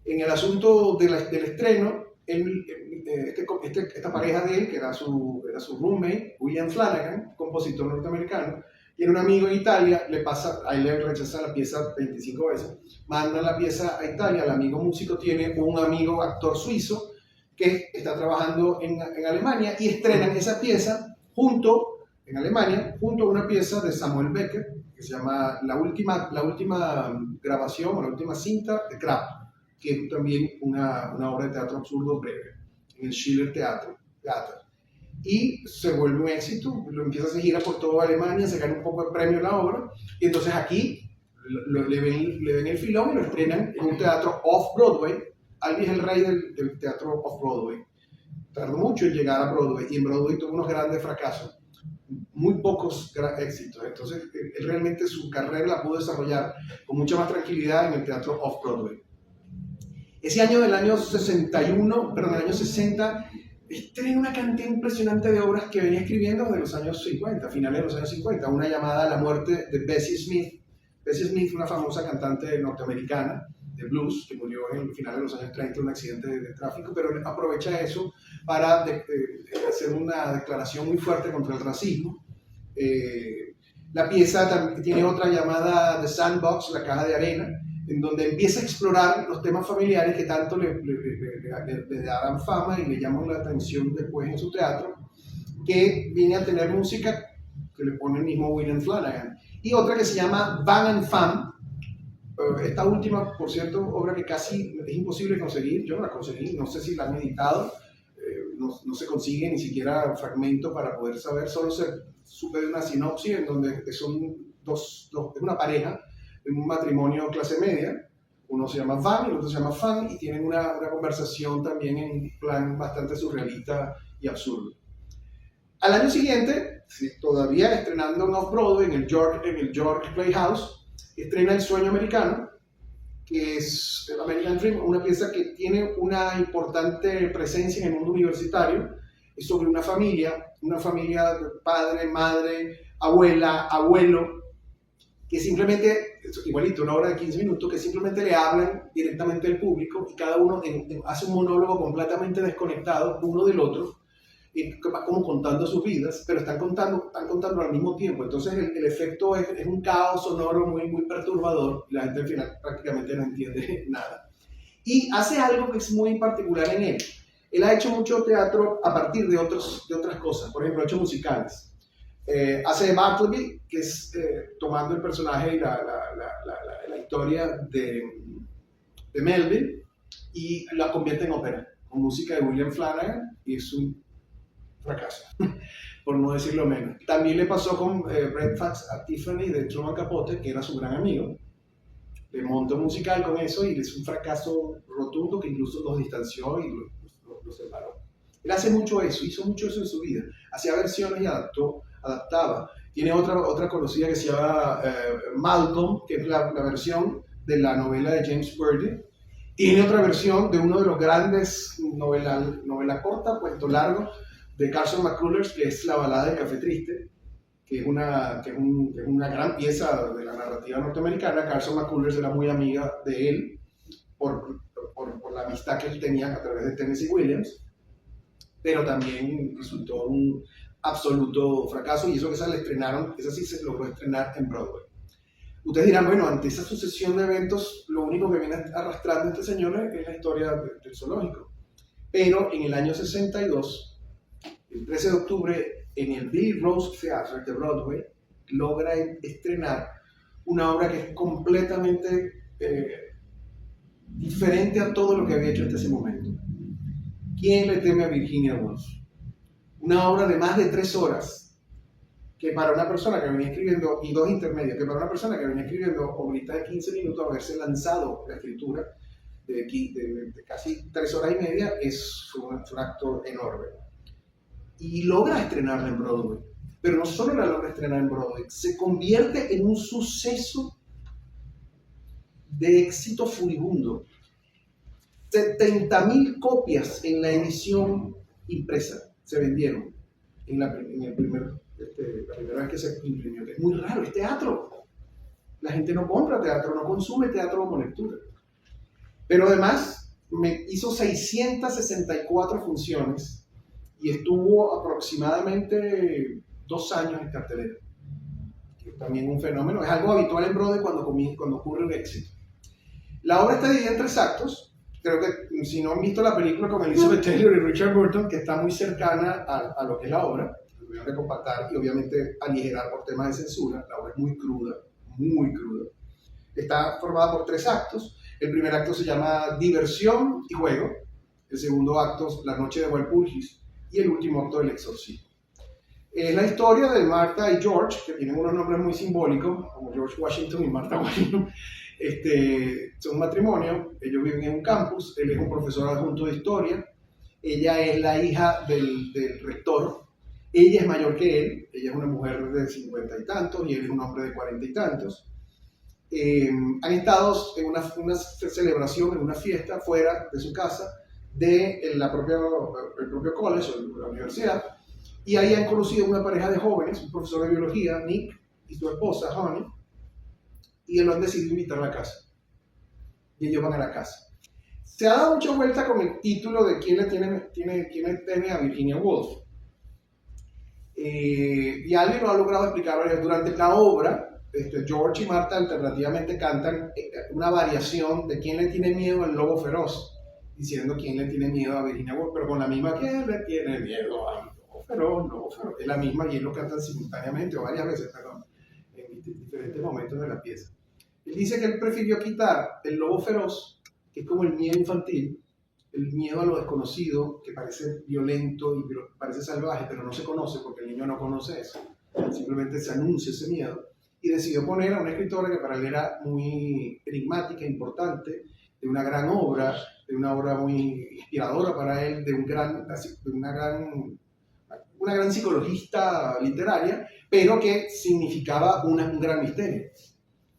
En el asunto del estreno, esta pareja de él, que era su roommate, William Flanagan, compositor norteamericano, tiene un amigo en Italia, a él le rechaza la pieza 25 veces, manda la pieza a Italia, el amigo músico tiene un amigo actor suizo que está trabajando en Alemania, y estrenan esa pieza en Alemania, junto a una pieza de Samuel Beckett, que se llama la última grabación o la última cinta de Krapp, que es también una obra de teatro absurdo breve, en el Schiller Theater. Y se vuelve un éxito, lo empieza a hacer gira por toda Alemania, se gana un poco de premio la obra, y entonces aquí le ven el filón y lo estrenan en un teatro off-Broadway. Albee es el rey del teatro off-Broadway. Tardó mucho en llegar a Broadway, y en Broadway tuvo unos grandes fracasos, muy pocos éxitos. Entonces, él realmente su carrera la pudo desarrollar con mucha más tranquilidad en el teatro off-Broadway. Ese año, del año 60, estrena una cantidad impresionante de obras que venía escribiendo desde los años 50, finales de los años 50, una llamada La muerte de Bessie Smith. Bessie Smith fue una famosa cantante norteamericana de blues que murió en el final de los años 30 en un accidente de tráfico, pero él aprovecha eso para hacer una declaración muy fuerte contra el racismo. La pieza también tiene otra llamada The Sandbox, la caja de arena, en donde empieza a explorar los temas familiares que tanto le dan fama y le llaman la atención después en su teatro, que viene a tener música que le pone el mismo William Flanagan. Y otra que se llama Van and Fam, Esta última, por cierto, obra que casi es imposible conseguir, yo no la conseguí, no sé si la han editado, no se consigue ni siquiera fragmento para poder saber, solo se supe de una sinopsis en donde son es una pareja, en un matrimonio clase media, uno se llama Van y el otro se llama Fan, y tienen una conversación también en plan bastante surrealista y absurdo. Al año siguiente, todavía estrenando en Off-Broadway, en el York Playhouse, estrena El Sueño Americano, que es el American Dream, una pieza que tiene una importante presencia en el mundo universitario. Es sobre una familia padre, madre, abuela, abuelo, que simplemente, igualito, una hora de 15 minutos, que simplemente le hablan directamente al público y cada uno hace un monólogo completamente desconectado uno del otro, va como contando sus vidas, pero están contando al mismo tiempo. Entonces el efecto es un caos sonoro muy, muy perturbador y la gente al final prácticamente no entiende nada. Y hace algo que es muy particular en él. Él ha hecho mucho teatro a partir de otras cosas. Por ejemplo, ha hecho musicales. Hace de Bartleby, que es tomando el personaje y la historia de Melville, y la convierte en ópera, con música de William Flanagan, y es un fracaso, por no decirlo menos. También le pasó con Breakfast at Tiffany de Truman Capote, que era su gran amigo. Le montó un musical con eso y es un fracaso rotundo que incluso los distanció y los separó. Él hace mucho eso, hizo mucho eso en su vida. Hacía versiones y adaptaba. Tiene otra conocida que se llama Malcolm, que es la versión de la novela de James Burdett. Tiene otra versión de uno de los grandes novela corta, cuento largo, de Carson McCullers, que es La balada del café triste, que es una gran pieza de la narrativa norteamericana. Carson McCullers era muy amiga de él por la amistad que él tenía a través de Tennessee Williams, pero también resultó un absoluto fracaso, y eso que esa sí se logró estrenar en Broadway. Ustedes dirán, bueno, ante esa sucesión de eventos, lo único que viene arrastrando este señor es la historia del zoológico. Pero en el año 62, el 13 de octubre, en el Billy Rose Theatre de Broadway, logra estrenar una obra que es completamente diferente a todo lo que había hecho hasta ese momento. ¿Quién le teme a Virginia Woolf? Una obra de más de 3 horas, que para una persona que venía escribiendo, y 2 intermedias, que para una persona que venía escribiendo obritas de 15 minutos, haberse lanzado la escritura de casi 3 horas y media, fue un acto enorme. Y logra estrenarla en Broadway. Pero no solo la logra estrenar en Broadway, se convierte en un suceso de éxito furibundo. 70,000 copias en la edición impresa se vendieron la primera vez que se imprimió. Es muy raro, es teatro. La gente no compra teatro, no consume teatro como lectura. Pero además hizo 664 funciones y estuvo aproximadamente 2 años en cartelera. Que también un fenómeno, es algo habitual en Broadway cuando ocurre un éxito. La obra está dividida en 3 actos. Creo que si no han visto la película con Elizabeth Taylor y Richard Burton, que está muy cercana a lo que es la obra, tuvieron que compactar y obviamente aligerar por temas de censura. La obra es muy cruda, muy cruda. Está formada por 3 actos. El primer acto se llama Diversión y Juego. El segundo acto, La noche de Walpurgis. Y el último acto, El exorcismo. Es la historia de Martha y George, que tienen unos nombres muy simbólicos, como George Washington y Martha Washington. Son un matrimonio, ellos viven en un campus, él es un profesor adjunto de historia, ella es la hija del rector, ella es mayor que él, ella es una mujer de 50 y tantos y él es un hombre de 40 y tantos. Han estado en una celebración, en una fiesta fuera de su casa, de el propio college o la universidad, y ahí han conocido una pareja de jóvenes, un profesor de biología, Nick, y su esposa, Honey, y lo han decidido invitar a la casa. Y ellos van a la casa. Se ha dado mucha vuelta con el título de quién le teme a Virginia Woolf. Y alguien lo ha logrado explicar durante la obra. George y Martha alternativamente cantan una variación de quién le tiene miedo al lobo feroz, diciendo quién le tiene miedo a Virginia Woolf, pero con la misma quién le tiene miedo al lobo feroz, es la misma, y ellos lo cantan simultáneamente o varias veces, perdón, en diferentes momentos de la pieza. Él dice que él prefirió quitar el lobo feroz, que es como el miedo infantil, el miedo a lo desconocido, que parece violento y parece salvaje, pero no se conoce porque el niño no conoce eso. Simplemente se anuncia ese miedo. Y decidió poner a una escritora que para él era muy enigmática, importante, de una gran obra, de una obra muy inspiradora para él, de una gran psicologista literaria, pero que significaba un gran misterio.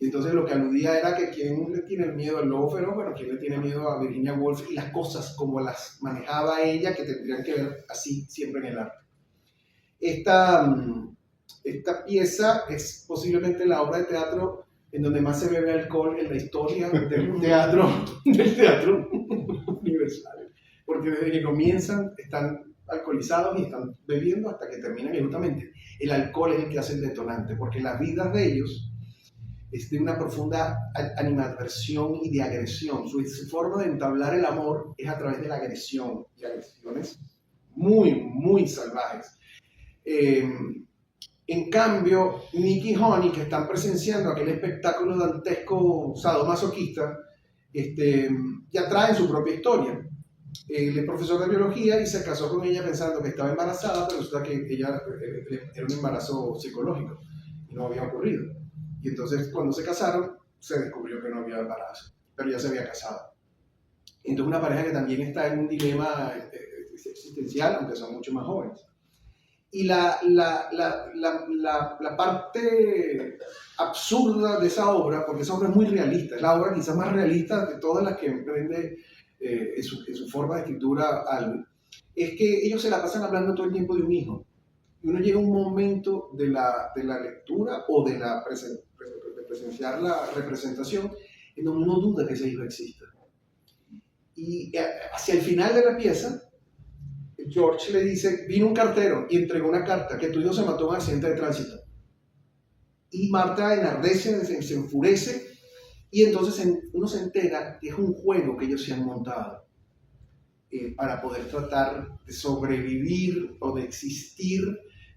Y entonces lo que aludía era que quién le tiene miedo al lobo feroz, bueno, quién le tiene miedo a Virginia Woolf y las cosas como las manejaba ella, que tendrían que ver así siempre en el arte. Esta pieza es posiblemente la obra de teatro en donde más se bebe alcohol en la historia del teatro universal. Porque desde que comienzan están alcoholizados y están bebiendo hasta que terminan. Y justamente el alcohol es el que hace el detonante, porque las vidas de ellos es de una profunda animadversión y de agresión. Su forma de entablar el amor es a través de la agresión, y agresiones muy, muy salvajes. En cambio, Nick y Honey, que están presenciando aquel espectáculo dantesco sadomasoquista, ya traen su propia historia. Él es profesor de biología y se casó con ella pensando que estaba embarazada, pero resulta que ella era un embarazo psicológico y no había ocurrido. Y entonces cuando se casaron se descubrió que no había embarazo, pero ya se había casado. Entonces una pareja que también está en un dilema existencial, aunque son mucho más jóvenes. Y la parte absurda de esa obra, porque esa obra es muy realista, es la obra quizás más realista de todas las que emprende en su forma de escritura Alvey, es que ellos se la pasan hablando todo el tiempo de un hijo. Y uno llega a un momento de la lectura o de presenciar la representación en donde uno duda que ese hijo exista. Y hacia el final de la pieza, George le dice, vino un cartero y entregó una carta, que tu hijo se mató en un accidente de tránsito. Y Marta enardece, se enfurece, y entonces uno se entera que es un juego que ellos se han montado para poder tratar de sobrevivir o de existir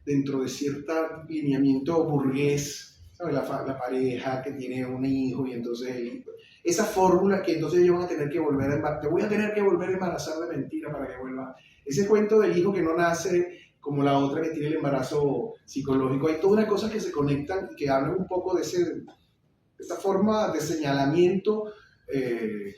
dentro de cierto lineamiento burgués, ¿sabes? La pareja que tiene un hijo y entonces esa fórmula que entonces ellos van a tener que volver a embarazar, te voy a tener que volver a embarazar de mentira para que vuelva. Ese cuento del hijo que no nace como la otra que tiene el embarazo psicológico, hay todas unas cosas que se conectan y que hablan un poco de esa forma de señalamiento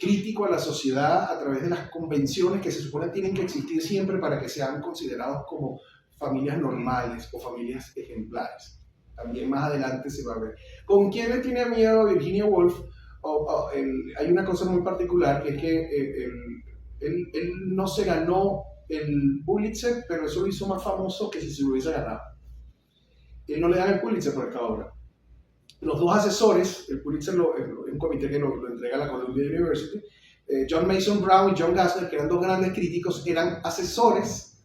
crítico a la sociedad a través de las convenciones que se supone tienen que existir siempre para que sean considerados como familias normales o familias ejemplares. También más adelante se va a ver. ¿Con quién le tiene miedo a Virginia Woolf? Hay una cosa muy particular, que es que él no se ganó el Pulitzer, pero eso lo hizo más famoso que si se lo hubiese ganado. Él no le dan el Pulitzer por esta obra. Los dos asesores, el Pulitzer es un comité que lo entrega a la Columbia University, John Mason Brown y John Gassner, que eran dos grandes críticos, eran asesores,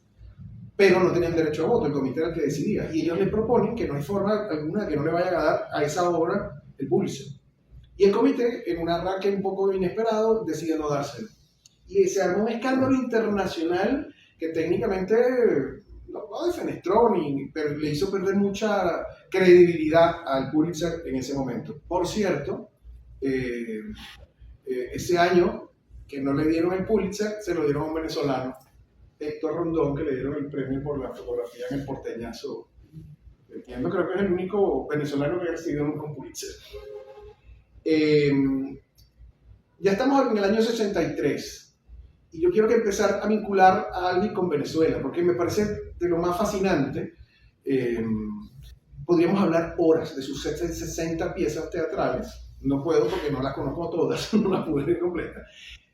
pero no tenían derecho a voto, el comité era el que decidía. Y ellos le proponen que no hay forma alguna que no le vaya a dar a esa obra el Pulitzer. Y el comité, en un arranque un poco inesperado, decide no dárselo. Y se armó un escándalo internacional que técnicamente no defenestró, pero le hizo perder mucha credibilidad al Pulitzer en ese momento. Por cierto, ese año que no le dieron el Pulitzer, se lo dieron a un venezolano, Héctor Rondón, que le dieron el premio por la fotografía en el Porteñazo. Entiendo, creo que es el único venezolano que ha recibido un Pulitzer. Ya estamos en el año 63. Y yo quiero empezar a vincular a Alvey con Venezuela, porque me parece de lo más fascinante. Podríamos hablar horas de sus 60 piezas teatrales. No puedo porque no las conozco todas, no las pude ver completas.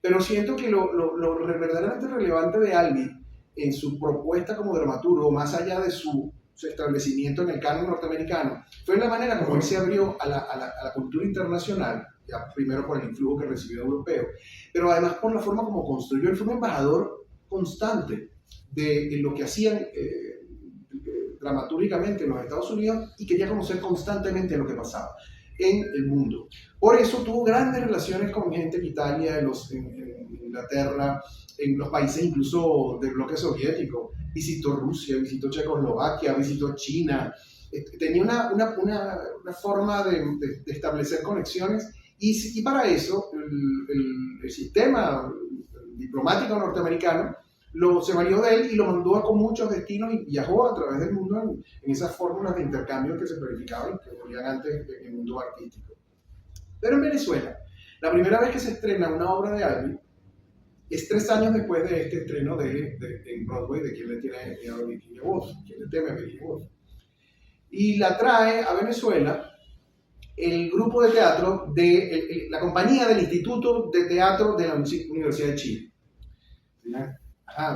Pero siento que lo verdaderamente relevante de Alvey en su propuesta como dramaturgo, más allá de su establecimiento en el canon norteamericano, fue la manera como él se abrió a la cultura internacional, ya primero por el influjo que recibió europeo, pero además por la forma como construyó. Él fue un embajador constante de lo que hacían dramatúricamente en los Estados Unidos y quería conocer constantemente lo que pasaba en el mundo. Por eso tuvo grandes relaciones con gente en Italia, en Inglaterra, en los países incluso del bloque soviético. Visitó Rusia, visitó Checoslovaquia, visitó China. Tenía una forma de establecer conexiones Y para eso, el sistema diplomático norteamericano se valió de él y lo mandó con muchos destinos y viajó a través del mundo en esas fórmulas de intercambio que se verificaban, que ocurrían antes en el mundo artístico. Pero en Venezuela, la primera vez que se estrena una obra de Albi es 3 años después de este estreno en Broadway de Quién le tiene miedo a Virginia Woolf, Quién le teme a Virginia Woolf. Y la trae a Venezuela el grupo de teatro de la compañía del Instituto de Teatro de la Universidad de Chile.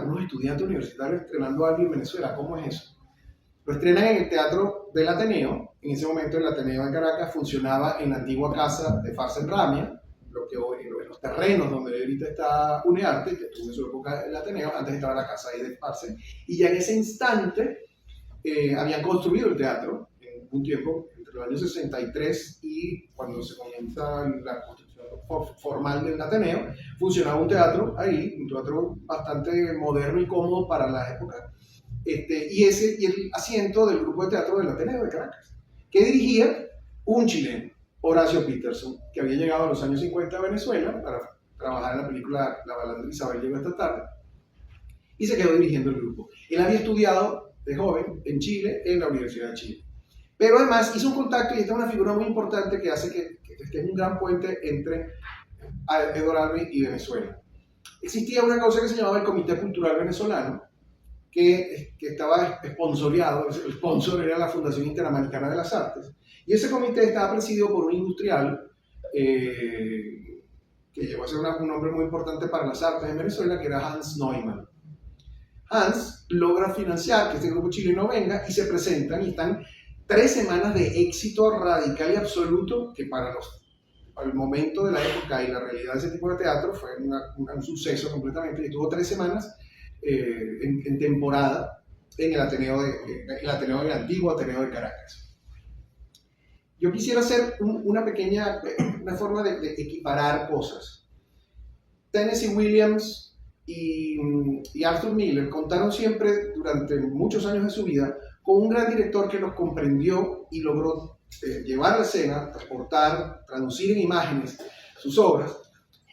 Unos estudiantes universitarios estrenando algo en Venezuela, ¿cómo es eso? Lo estrenan en el Teatro del Ateneo. En ese momento el Ateneo de Caracas funcionaba en la antigua casa de Farsen Ramia, lo que hoy en los terrenos donde ahorita está UNEARTE, que tuvo en su época el Ateneo, antes estaba la casa ahí de Farsen, y ya en ese instante habían construido el teatro en un tiempo entre los años 63 y cuando se comienza la construcción formal del Ateneo, funcionaba un teatro ahí, un teatro bastante moderno y cómodo para la época, y el asiento del grupo de teatro del Ateneo de Caracas, que dirigía un chileno, Horacio Peterson, que había llegado a los años 50 a Venezuela para trabajar en la película La Balandra Isabel llegó esta tarde, y se quedó dirigiendo el grupo. Él había estudiado de joven en Chile, en la Universidad de Chile. Pero además hizo un contacto, y esta es una figura muy importante que hace que es un gran puente entre Edward Albee y Venezuela. Existía una cosa que se llamaba el Comité Cultural Venezolano, que estaba sponsoreado, el sponsor era la Fundación Interamericana de las Artes, y ese comité estaba presidido por un industrial que llegó a ser un nombre muy importante para las artes en Venezuela, que era Hans Neumann. Hans logra financiar que este grupo chileno venga y se presentan y están 3 semanas de éxito radical y absoluto, que para el momento de la época y la realidad de ese tipo de teatro fue un suceso completamente. Y tuvo 3 semanas en temporada en el Ateneo del antiguo Ateneo de Caracas. Yo quisiera hacer una forma de equiparar cosas. Tennessee Williams y Arthur Miller contaron siempre durante muchos años de su vida con un gran director que los comprendió y logró llevar a la escena, transportar, traducir en imágenes sus obras,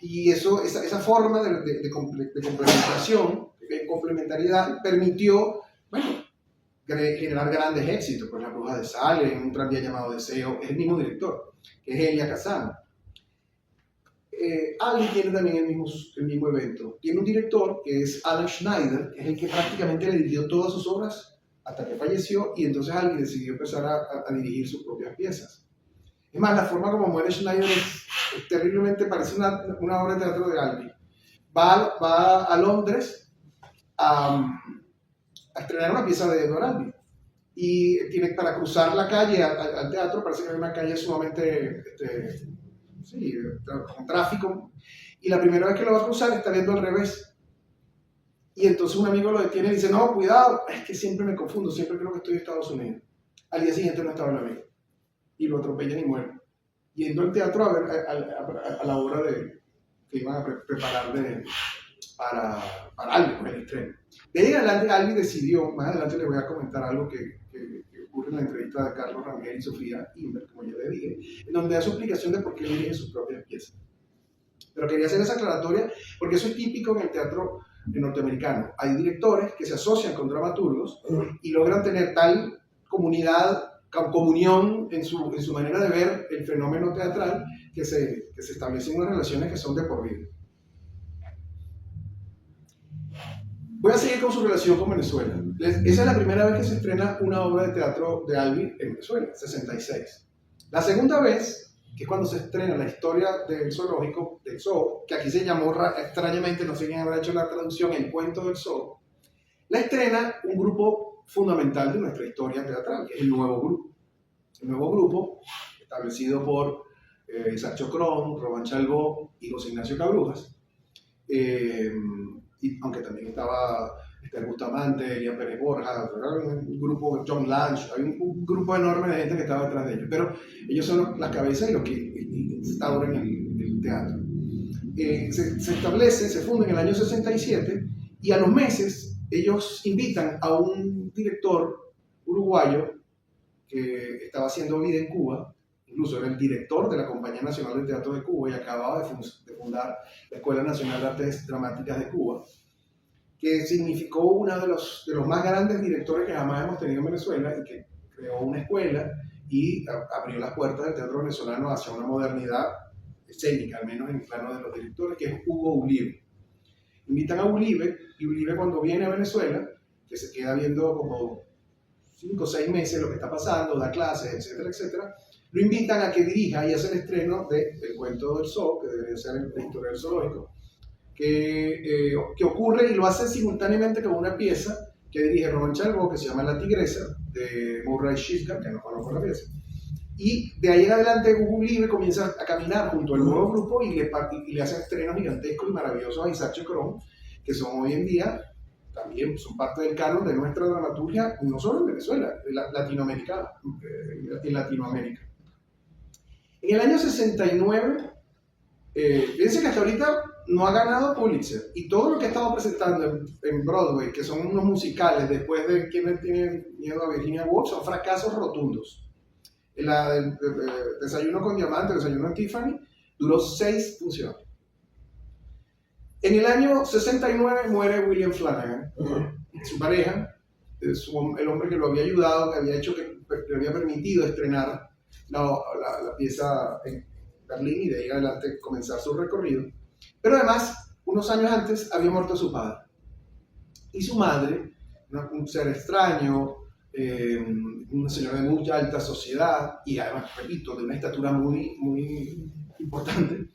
y esa forma de complementación, de complementariedad, permitió generar grandes éxitos. Por ejemplo, La Bruja de Salem, Un tranvía llamado Deseo, es el mismo director, que es Elia Kazan. Albee tiene también el mismo evento. Tiene un director que es Alan Schneider, que es el que prácticamente le dirigió todas sus obras hasta que falleció, y entonces Albee decidió empezar a dirigir sus propias piezas. Es más, la forma como muere Schneider es terriblemente, parece una obra de teatro de Albee. Va a Londres a estrenar una pieza de Edward Albee, y tiene para cruzar la calle al teatro, parece que hay una calle sumamente con tráfico, y la primera vez que lo va a cruzar está viendo al revés. Y entonces un amigo lo detiene y dice: no, cuidado, es que siempre me confundo, siempre creo que estoy en Estados Unidos. Al día siguiente no estaba el amigo, y lo atropellan y muere, yendo al teatro a ver a la obra que iban a preparar para Albee, el estreno. De ahí en adelante Albee decidió, más adelante les voy a comentar algo que ocurre en la entrevista de Carlos Rangel y Sofía Inver, como ya le dije, en donde da su explicación de por qué dirige sus propias piezas. Pero quería hacer esa aclaratoria porque eso es típico en el teatro norteamericano. Hay directores que se asocian con dramaturgos y logran tener tal comunión en su manera de ver el fenómeno teatral que se establecen unas relaciones que son de por vida. Voy a seguir con su relación con Venezuela. Esa es la primera vez que se estrena una obra de teatro de Albee en Venezuela, 66. La segunda vez, que es cuando se estrena la historia del zoológico, del zoo, que aquí se llamó extrañamente, no sé quién habrá hecho la traducción, El cuento del zoo, la estrena un grupo fundamental de nuestra historia teatral, que es el Nuevo Grupo. El Nuevo Grupo, establecido por Isaac Chocrón, Román Chalbó y José Ignacio Cabrujas, y aunque también estaba Esther Bustamante, Elian Pérez Borja, un grupo, John Lange, hay un grupo enorme de gente que estaba detrás de ellos, pero ellos son las cabezas y los que instauran el teatro. Se funda en el año 67, y a los meses ellos invitan a un director uruguayo que estaba haciendo vida en Cuba, incluso era el director de la Compañía Nacional de Teatro de Cuba y acababa de fundar la Escuela Nacional de Artes Dramáticas de Cuba, que significó uno de los más grandes directores que jamás hemos tenido en Venezuela y que creó una escuela y abrió las puertas del teatro venezolano hacia una modernidad escénica, al menos en el plano de los directores, que es Hugo Ulibe. Invitan a Ulibe, y Ulibe cuando viene a Venezuela, que se queda viendo como 5 o 6 meses lo que está pasando, da clases, etcétera, etcétera, lo invitan a que dirija y hace el estreno de El Cuento del Zoo, que debería ser la historia del zoológico, que ocurre y lo hace simultáneamente con una pieza que dirige Román Chalbaud, que se llama La Tigresa, de Murray Shishka, que no conozco la pieza. Y de ahí en adelante Hugo Ulibe comienza a caminar junto al nuevo grupo y le hace estrenos gigantescos y maravillosos a Isaac Checron, que son hoy en día también son parte del canon de nuestra dramaturgia, no solo en Venezuela, latinoamericana, en Latinoamérica. En el año 69, fíjense que hasta ahorita no ha ganado Pulitzer, y todo lo que ha estado presentando en Broadway, que son unos musicales después de Quienes tienen miedo a Virginia Woolf, son fracasos rotundos. El Desayuno con Diamante, Desayuno en Tiffany, duró 6 funciones. En el año 69 muere William Flanagan, su pareja, el hombre que lo había ayudado, que había hecho que le había permitido estrenar la pieza en Berlín y de ahí en adelante comenzar su recorrido. Pero además, unos años antes había muerto su padre. Y su madre, un ser extraño, una señora de mucha alta sociedad y además, repito, de una estatura muy, muy importante,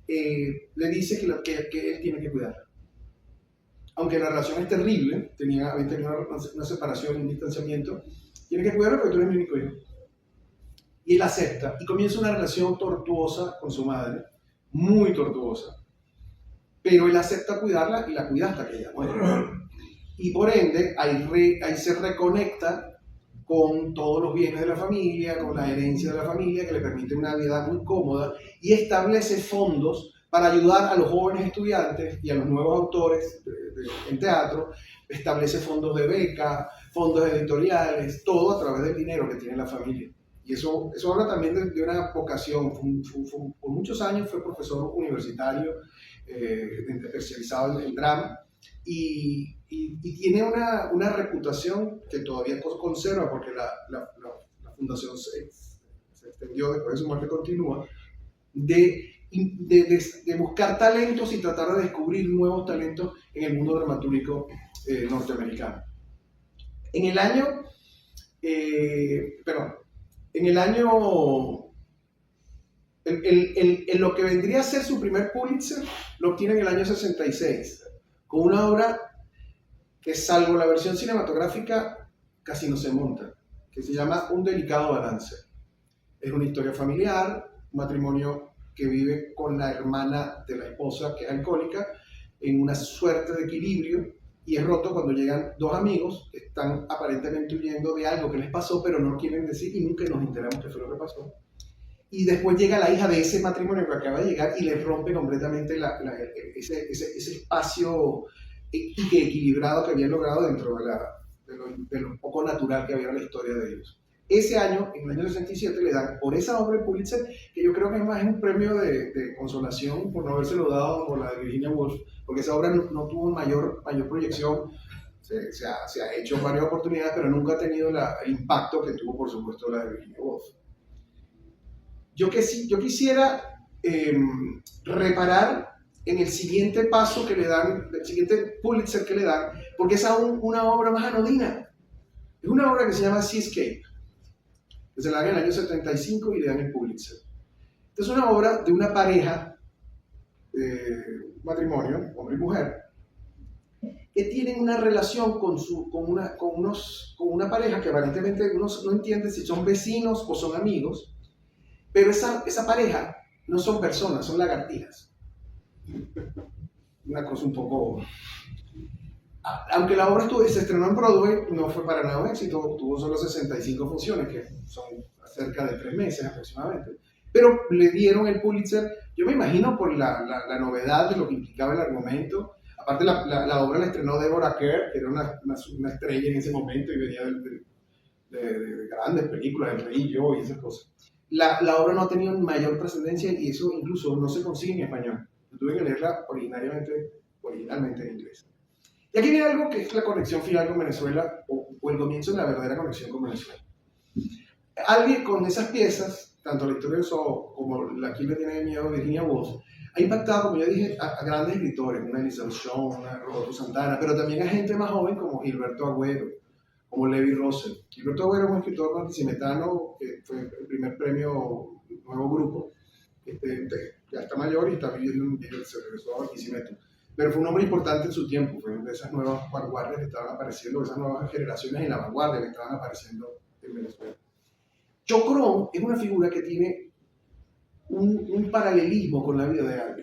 le dice que él tiene que cuidarla. Aunque la relación es terrible, había tenido una separación y un distanciamiento, tiene que cuidarla porque tú eres mi único hijo. Y él acepta y comienza una relación tortuosa con su madre, muy tortuosa. Pero él acepta cuidarla y la cuida hasta que ella muere. Y por ende, ahí se reconecta con todos los bienes de la familia, con la herencia de la familia, que le permite una vida muy cómoda, y establece fondos para ayudar a los jóvenes estudiantes y a los nuevos autores en teatro. Establece fondos de beca, fondos editoriales, todo a través del dinero que tiene la familia. Y eso habla también de una vocación. Por muchos años fue profesor universitario, especializado en drama, y tiene una reputación que todavía conserva, porque la fundación se extendió después de su muerte, continúa, de buscar talentos y tratar de descubrir nuevos talentos en el mundo dramatúrgico norteamericano. En lo que vendría a ser su primer Pulitzer, lo obtiene en el año 66, con una obra que, salvo la versión cinematográfica, casi no se monta, que se llama Un delicado balance. Es una historia familiar, un matrimonio que vive con la hermana de la esposa, que es alcohólica, en una suerte de equilibrio, y es roto cuando llegan 2 amigos que están aparentemente huyendo de algo que les pasó, pero no quieren decir, y nunca nos enteramos qué fue lo que pasó. Y después llega la hija de ese matrimonio que acaba de llegar y le rompe completamente ese espacio equilibrado que habían logrado dentro de lo poco natural que había en la historia de ellos. Ese año, en el año 67, le dan por esa obra de Pulitzer, que yo creo que es más un premio de consolación por no habérselo dado por la de Virginia Woolf, porque esa obra no tuvo mayor proyección. Se ha hecho varias oportunidades, pero nunca ha tenido el impacto que tuvo, por supuesto, la de Virginia Woolf. Yo quisiera reparar en el siguiente paso que le dan, el siguiente Pulitzer que le dan, porque es aún una obra más anodina. Es una obra que se llama Seascape, que se la dan en el año 75 y le dan el Pulitzer. Esta es una obra de una pareja, matrimonio, hombre y mujer, que tienen una relación con una pareja que aparentemente uno no entiende si son vecinos o son amigos, pero esa pareja no son personas, son lagartijas. Una cosa un poco... Aunque la obra se estrenó en Broadway, no fue para nada un éxito, tuvo solo 65 funciones, que son cerca de 3 meses aproximadamente. Pero le dieron el Pulitzer, yo me imagino por la novedad de lo que implicaba el argumento. Aparte, la obra la estrenó Deborah Kerr, que era una estrella en ese momento y venía de grandes películas, El Rey y Yo y esas cosas. la obra no ha tenido mayor trascendencia y eso incluso no se consigue en español. Yo tuve que leerla originalmente en inglés. Y aquí viene algo que es la conexión final con Venezuela o el comienzo de la verdadera conexión con Venezuela. Alguien con esas piezas, tanto la historia del Zoo como la Aquí le tiene miedo Virginia Woolf, ha impactado, como ya dije, a grandes escritores, una Elizabeth Shaw, una Roberto Santana, pero también a gente más joven como Gilberto Agüero, como Levi Russell. Gilberto Agüero es un escritor barquisimetano que fue el primer premio Nuevo Grupo. Ya está mayor y está viviendo, se regresó a Barquisimeto. Pero fue un hombre importante en su tiempo, fue de esas nuevas vanguardias que estaban apareciendo, esas nuevas generaciones en la vanguardia que estaban apareciendo en Venezuela. Chocrón es una figura que tiene un paralelismo con la vida de Albi.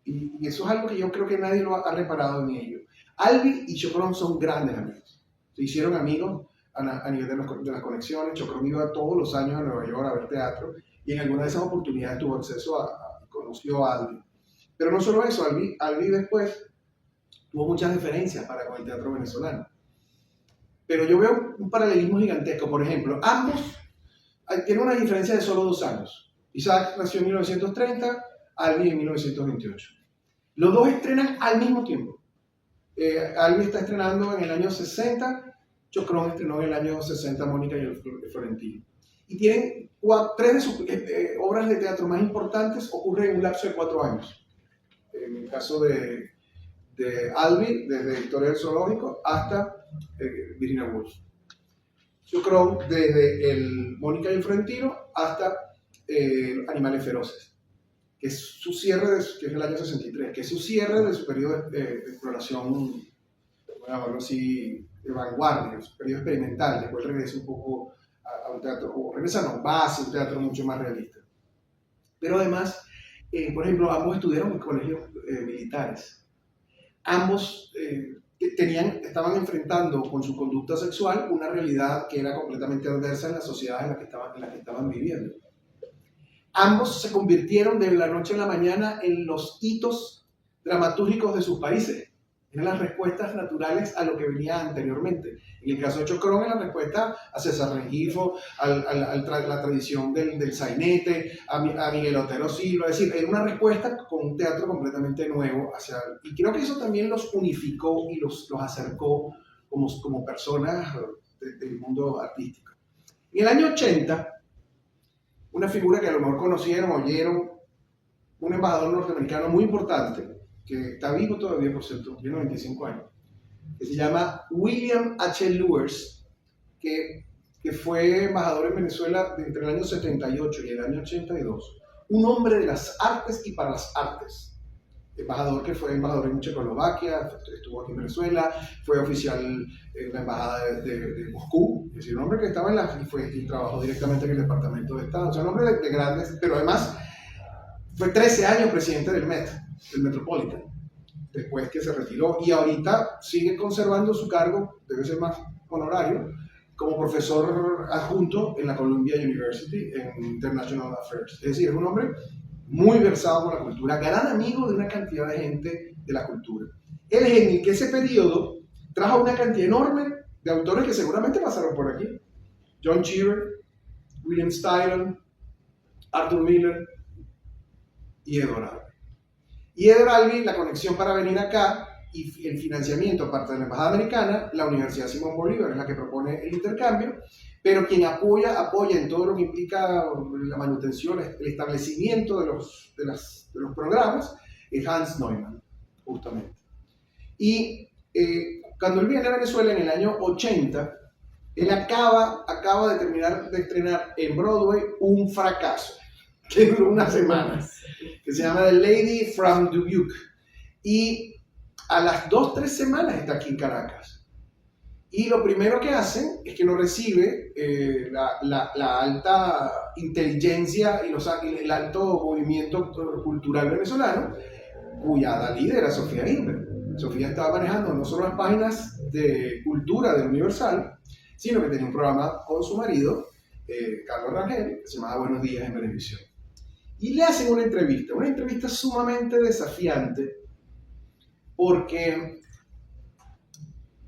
Y eso es algo que yo creo que nadie lo ha reparado en ello. Albi y Chocrón son grandes amigos. Se hicieron amigos a nivel de las conexiones. Chocrón iba todos los años a Nueva York a ver teatro y en alguna de esas oportunidades tuvo acceso conoció a Albi. Pero no solo eso, Albi después tuvo muchas diferencias para con el teatro venezolano. Pero yo veo un paralelismo gigantesco. Por ejemplo, ambos tienen una diferencia de solo 2 años. Isaac nació en 1930, Albi en 1928. Los dos estrenan al mismo tiempo. Albi está estrenando en el año 60, Chocrón estrenó en el año 60 Mónica y el Florentino. Y tienen 3 de sus obras de teatro más importantes ocurren en un lapso de 4 años. En el caso de Albi, desde Historia del Zoológico hasta Virginia Woolf. Chocrón desde el Mónica y el Florentino hasta Animales Feroces, que es su cierre, que es el año 63, que es su cierre de su periodo de exploración, voy a llamarlo así, de vanguardia, su periodo experimental. Después regresa un poco a un teatro, o regresa no, va hacia un teatro mucho más realista. Pero además, por ejemplo, ambos estudiaron en colegios militares. Ambos estaban enfrentando con su conducta sexual una realidad que era completamente adversa en la sociedad en la que estaban viviendo. Ambos se convirtieron de la noche a la mañana en los hitos dramatúrgicos de sus países. Eran las respuestas naturales a lo que venía anteriormente. En el caso de Chocrón, era la respuesta a César Rengifo, a la tradición del sainete, a Miguel Otero Silva. Es decir, era una respuesta con un teatro completamente nuevo. Y creo que eso también los unificó y los acercó como personas del mundo artístico. En el año 80, una figura que a lo mejor conocieron, oyeron, un embajador norteamericano muy importante, que está vivo todavía, por cierto, tiene 95 años, que se llama William H. Lewis, que fue embajador en Venezuela entre el año 78 y el año 82. Un hombre de las artes y para las artes. Embajador que fue embajador en Checoslovaquia, estuvo aquí en Venezuela, fue oficial en la embajada de Moscú, es decir, un hombre que estaba y trabajó directamente en el Departamento de Estado. O sea, un hombre de grandes, pero además fue 13 años presidente del Met, del Metropolitan, después que se retiró, y ahorita sigue conservando su cargo, debe ser más honorario, como profesor adjunto en la Columbia University en International Affairs. Es decir, es un hombre muy versado con la cultura, gran amigo de una cantidad de gente de la cultura. Él es en que ese periodo trajo una cantidad enorme de autores que seguramente pasaron por aquí. John Cheever, William Styron, Arthur Miller y Edward Albee. Y Edward Albee, la conexión para venir acá y el financiamiento, aparte de la Embajada Americana, la Universidad Simón Bolívar es la que propone el intercambio, pero quien apoya en todo lo que implica la manutención, el establecimiento de los programas, es Hans Neumann, justamente. Y cuando él viene a Venezuela en el año 80, él acaba de terminar de estrenar en Broadway un fracaso, que duró unas semanas, que se llama The Lady from Dubuque. Y a las 2-3 semanas está aquí en Caracas. Y lo primero que hacen es que lo recibe la alta inteligencia y el alto movimiento cultural venezolano, cuya líder era Sofía Inver. Sofía estaba manejando no solo las páginas de cultura del Universal, sino que tenía un programa con su marido, Carlos Rangel, que se llamaba Buenos Días en Venevisión. Y le hacen una entrevista sumamente desafiante, porque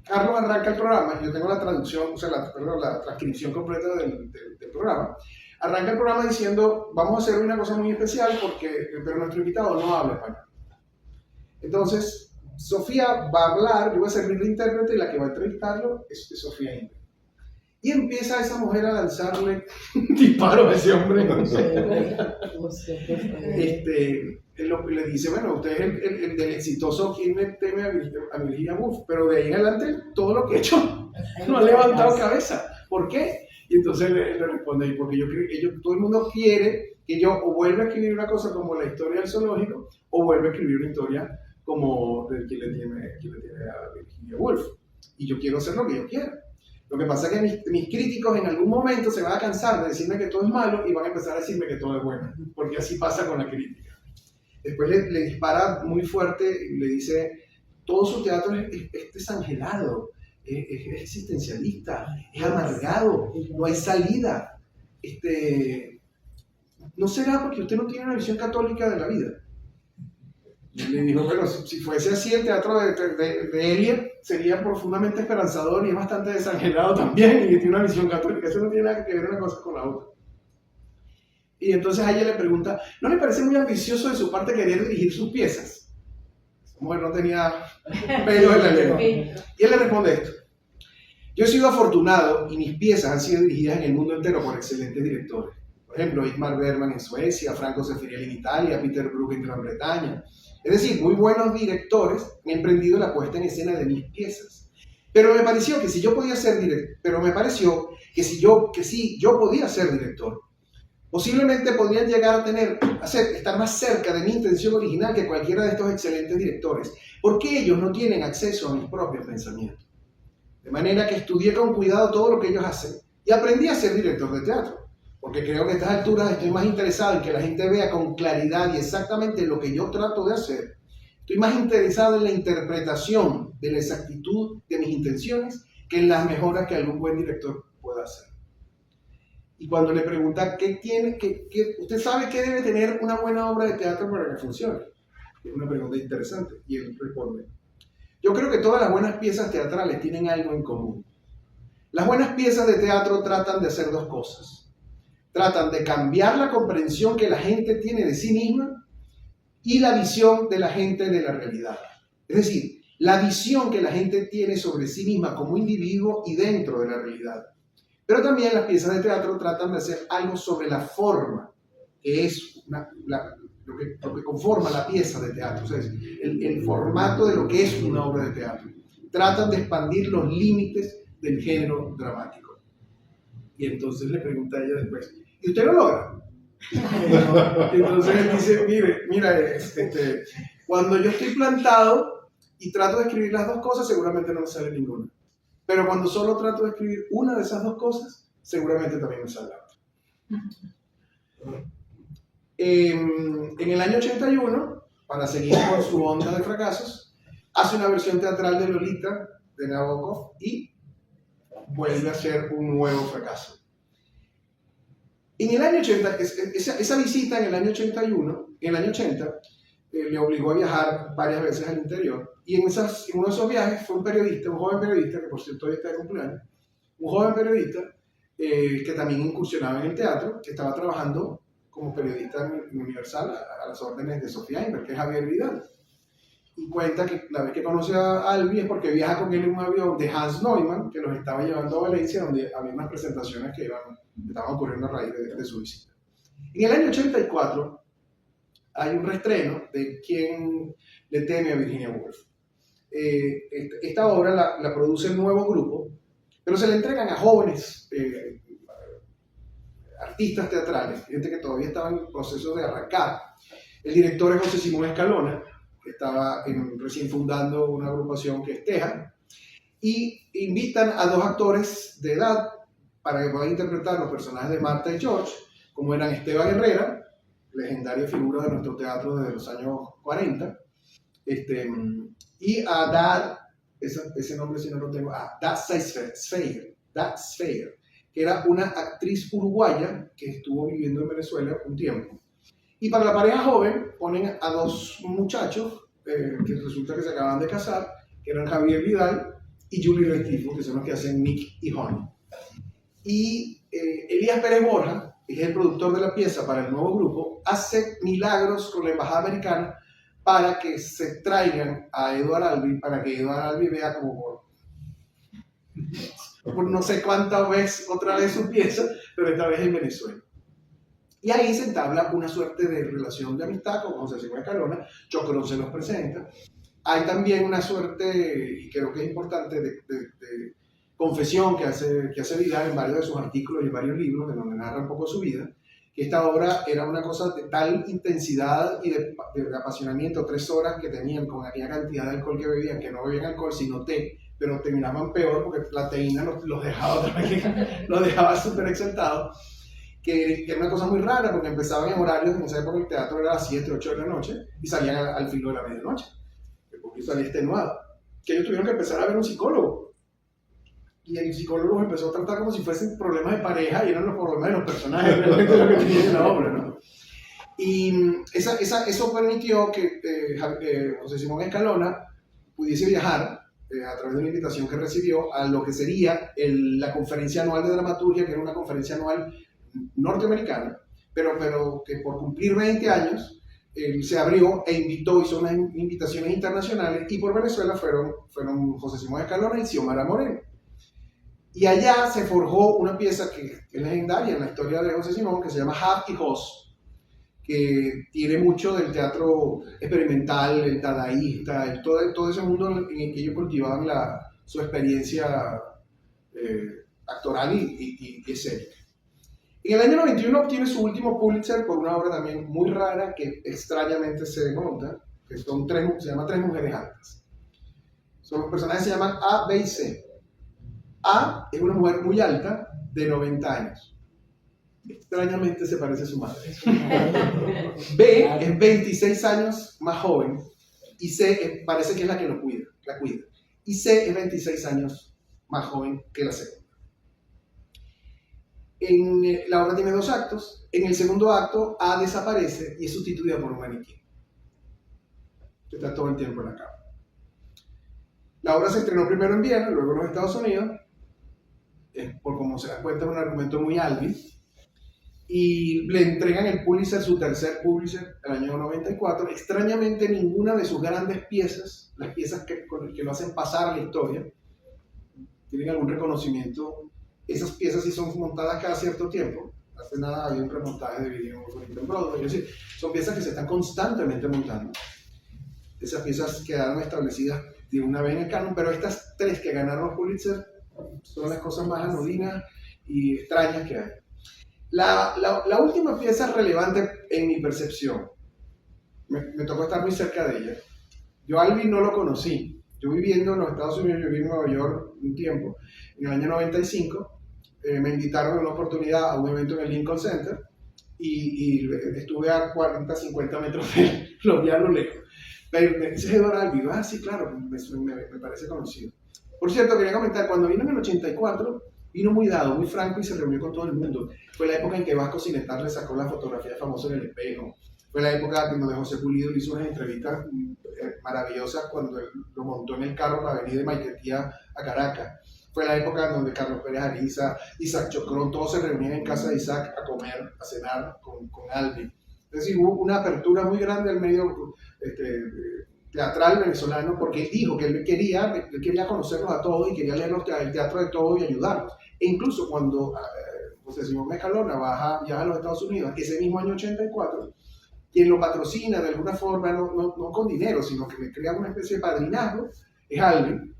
Carlos arranca el programa, yo tengo la traducción, o sea, la transcripción completa del programa, arranca el programa diciendo, vamos a hacer una cosa muy especial, pero nuestro invitado no habla español. Entonces, Sofía va a hablar, yo voy a servir de intérprete y la que va a entrevistarlo es Sofía Inver. Y empieza esa mujer a lanzarle un disparo a ese hombre. Le dice, bueno, usted es el del exitoso quien le teme a Virginia Woolf, pero de ahí en adelante todo lo que he hecho no ha levantado cabeza. ¿Por qué? Y entonces le responde, porque todo el mundo quiere que yo o vuelva a escribir una cosa como la historia del zoológico, o vuelva a escribir una historia como de quien le tiene a Virginia Woolf. Y yo quiero hacer lo que yo quiera. Lo que pasa es que mis críticos en algún momento se van a cansar de decirme que todo es malo y van a empezar a decirme que todo es bueno, porque así pasa con la crítica. Después le dispara muy fuerte y le dice, todo su teatro es desangelado, es existencialista, es amargado, no hay salida. ¿No será porque usted no tiene una visión católica de la vida? Y le dijo, bueno, si fuese así el teatro de Eliot sería profundamente esperanzador y es bastante desangelado también y tiene una visión católica. Eso no tiene nada que ver una cosa con la otra. Y entonces a ella le pregunta, ¿no le parece muy ambicioso de su parte querer dirigir sus piezas? Esa mujer no tenía pelo en la lengua. Y él le responde esto. Yo he sido afortunado y mis piezas han sido dirigidas en el mundo entero por excelentes directores. Por ejemplo, Ingmar Bergman en Suecia, Franco Zeffirelli en Italia, Peter Brook en Gran Bretaña. Es decir, muy buenos directores han emprendido la puesta en escena de mis piezas. Pero me pareció que si yo podía ser director, posiblemente podrían llegar a estar más cerca de mi intención original que cualquiera de estos excelentes directores, porque ellos no tienen acceso a mis propios pensamientos. De manera que estudié con cuidado todo lo que ellos hacen y aprendí a ser director de teatro, porque creo que a estas alturas estoy más interesado en que la gente vea con claridad y exactamente lo que yo trato de hacer. Estoy más interesado en la interpretación de la exactitud de mis intenciones que en las mejoras que algún buen director pueda hacer. Y cuando le pregunta usted sabe qué debe tener una buena obra de teatro para que funcione, es una pregunta interesante, y él responde, yo creo que todas las buenas piezas teatrales tienen algo en común. Las buenas piezas de teatro tratan de hacer dos cosas. Tratan de cambiar la comprensión que la gente tiene de sí misma y la visión de la gente de la realidad. Es decir, la visión que la gente tiene sobre sí misma como individuo y dentro de la realidad. Pero también las piezas de teatro tratan de hacer algo sobre la forma, que es lo que conforma la pieza de teatro, o sea, el formato de lo que es una obra de teatro. Tratan de expandir los límites del género dramático. Y entonces le pregunta a ella después, ¿y usted lo logra? Entonces él dice, mira, cuando yo estoy plantado y trato de escribir las dos cosas, seguramente no me sale ninguna. Pero cuando solo trato de escribir una de esas dos cosas, seguramente también me sale la otra. En el año 81, para seguir con su onda de fracasos, hace una versión teatral de Lolita, de Nabokov, y vuelve a ser un nuevo fracaso. En el año 80, esa visita en el año 81, en el año 80, le obligó a viajar varias veces al interior. Y en uno de esos viajes fue un joven periodista, que por cierto hoy está de cumpleaños, un joven periodista que también incursionaba en el teatro, que estaba trabajando como periodista en Universal a las órdenes de Sofía Inver, que es Javier Vidal. Y cuenta que la vez que conoce a Albi es porque viaja con él en un avión de Hans Neumann, que los estaba llevando a Valencia, donde había unas presentaciones que estaban ocurriendo a raíz de su visita. En el año 84 hay un reestreno de Quien le teme a Virginia Woolf. Esta obra la produce el nuevo grupo, pero se le entregan a jóvenes artistas teatrales, gente que todavía estaba en proceso de arrancar. El director es José Simón Escalona, que estaba recién fundando una agrupación que es Teja, y invitan a dos actores de edad para que puedan interpretar los personajes de Marta y George, como eran Esteban Herrera, legendaria figura de nuestro teatro desde los años 40, y a Dad, ese nombre si no lo tengo, Dad Sveir, que era una actriz uruguaya que estuvo viviendo en Venezuela un tiempo. Y para la pareja joven ponen a dos muchachos que resulta que se acaban de casar, que eran Javier Vidal y Julie Restivo, que son los que hacen Nick y Honey. Y Elías Pérez Borja, que es el productor de la pieza para el nuevo grupo, hace milagros con la embajada americana para que se traigan a Edward Albee, para que Edward Albee vea como por no sé cuántas veces otra vez su pieza, pero esta vez en Venezuela. Y ahí se entabla una suerte de relación de amistad con José Simón Escalona. Chocron se los presenta. Hay también una suerte, y creo que es importante, de confesión que hace Vidal en varios de sus artículos y en varios libros, en donde narra un poco su vida, que esta obra era una cosa de tal intensidad y de apasionamiento, 3 horas que tenían con aquella cantidad de alcohol que bebían, que no bebían alcohol sino té, pero terminaban peor porque la teína los dejaba otra vez, los dejaba súper exaltados, que era una cosa muy rara porque empezaban en horarios, en esa época el teatro era a las 7, 8 de la noche y salían al filo de la medianoche, el público salía extenuado, que ellos tuvieron que empezar a ver un psicólogo. Y el psicólogo los empezó a tratar como si fuesen problemas de pareja y eran los problemas de los personajes realmente lo que tenían en la obra, ¿no? Y eso permitió que José Simón Escalona pudiese viajar a través de una invitación que recibió a lo que sería la conferencia anual de dramaturgia, que era una conferencia anual norteamericana, pero que por cumplir 20 años se abrió e hizo unas invitaciones internacionales, y por Venezuela fueron José Simón Escalona y Xiomara Moreno. Y allá se forjó una pieza que es legendaria en la historia de José Simón, que se llama Hab y Hos, que tiene mucho del teatro experimental, el dadaísta, todo ese mundo en el que ellos cultivaban su experiencia actoral y escénica. En el año 91 obtiene su último Pulitzer por una obra también muy rara que extrañamente se monta, que se llama Tres Mujeres Altas. Los personajes se llaman A, B y C. A es una mujer muy alta, de 90 años. Extrañamente se parece a su madre. B es 26 años más joven. Y C parece que es la que la cuida. Y C es 26 años más joven que la segunda. La obra tiene 2 actos. En el segundo acto, A desaparece y es sustituida por un maniquí, que está todo el tiempo en la cama. La obra se estrenó primero en Viena, luego en los Estados Unidos. Por como se da cuenta, es un argumento muy Albee, y le entregan el Pulitzer, su tercer Pulitzer, el año 94. Extrañamente, ninguna de sus grandes piezas, las piezas que lo hacen pasar a la historia, tienen algún reconocimiento. Esas piezas sí son montadas cada cierto tiempo. Hace nada había un remontaje de video en Broadway. Es decir, son piezas que se están constantemente montando. Esas piezas quedaron establecidas de una vez en el canon, pero estas 3 que ganaron los Pulitzer son las cosas más anodinas y extrañas que hay. La última pieza relevante en mi percepción, me tocó estar muy cerca de ella. Yo a Albee no lo conocí. Yo viviendo en los Estados Unidos, yo viví en Nueva York un tiempo, en el año 95, me invitaron en una oportunidad a un evento en el Lincoln Center y estuve a 40, 50 metros de él, lo vi a lo lejos. Pero me dice Edward Albee, sí, claro, me parece conocido. Por cierto, quería comentar, cuando vino en el 84, vino muy dado, muy franco y se reunió con todo el mundo. Fue la época en que Vasco Sinetar le sacó la fotografía famosa en el espejo. Fue la época donde José Pulido le hizo unas entrevistas maravillosas cuando él lo montó en el carro para venir de Maiquetía a Caracas. Fue la época en donde Carlos Pérez Ariza, Isaac Chocron, todos se reunían en casa de Isaac a comer, a cenar con Albee. Es decir, hubo una apertura muy grande al medio teatral venezolano, porque él dijo que él quería conocerlos a todos y quería leer el teatro de todos y ayudarlos. E incluso cuando José Simón Escalona viaja a los Estados Unidos, ese mismo año 84, quien lo patrocina de alguna forma, no con dinero, sino que le crea una especie de padrinazgo, es Albee,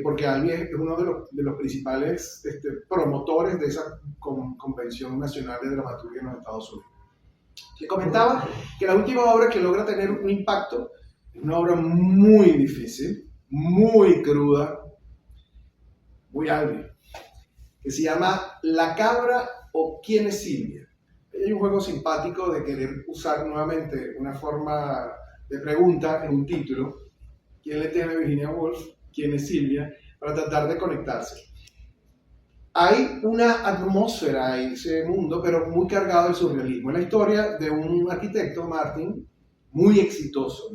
porque Albee es uno de los principales promotores de esa Convención Nacional de Dramaturgia en los Estados Unidos. Le comentaba que la última obra que logra tener un impacto es una obra muy difícil, muy cruda, muy Albee, que se llama La Cabra o ¿Quién es Silvia? Hay un juego simpático de querer usar nuevamente una forma de pregunta en un título. ¿Quién le teme a Virginia Woolf? ¿Quién es Silvia? Para tratar de conectarse. Hay una atmósfera en ese mundo, pero muy cargado de surrealismo. Es la historia de un arquitecto, Martin, muy exitoso.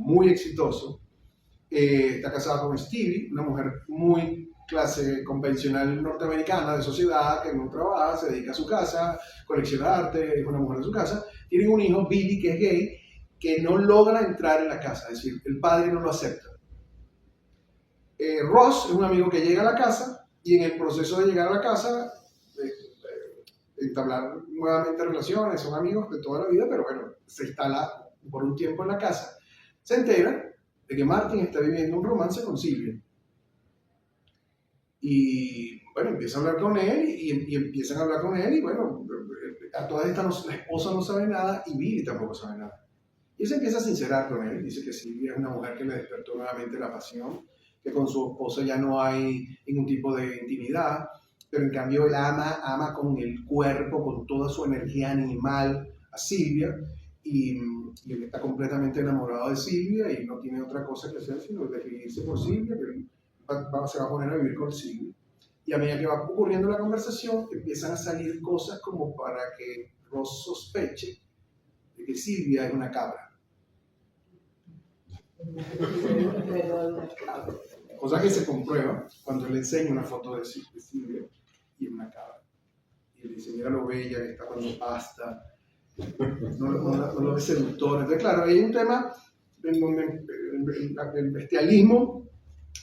Está casado con Stevie, una mujer muy clase convencional norteamericana de sociedad, que no trabaja, se dedica a su casa, colecciona arte, es una mujer de su casa. Tienen un hijo, Billy, que es gay, que no logra entrar en la casa, es decir, el padre no lo acepta. Ross es un amigo que llega a la casa y en el proceso de llegar a la casa, entablar nuevamente relaciones, son amigos de toda la vida, pero bueno, se instala por un tiempo en la casa. Se entera de que Martin está viviendo un romance con Silvia. Y bueno, empieza a hablar con él y empiezan a hablar con él y bueno, a todas estas la esposa no sabe nada y Billy tampoco sabe nada. Y él se empieza a sincerar con él, dice que Silvia es una mujer que le despertó nuevamente la pasión, que con su esposa ya no hay ningún tipo de intimidad, pero en cambio él ama con el cuerpo, con toda su energía animal a Silvia, y él está completamente enamorado de Silvia y no tiene otra cosa que hacer sino decidirse por Silvia, que él se va a poner a vivir con Silvia. Y a medida que va ocurriendo la conversación, empiezan a salir cosas como para que Ross sospeche de que Silvia es una cabra. Cosa que se comprueba cuando le enseña una foto de Silvia y una cabra. Y le dice, mira lo bella que está cuando pasta, no lo ve seductor. Entonces, claro, hay un tema en donde el bestialismo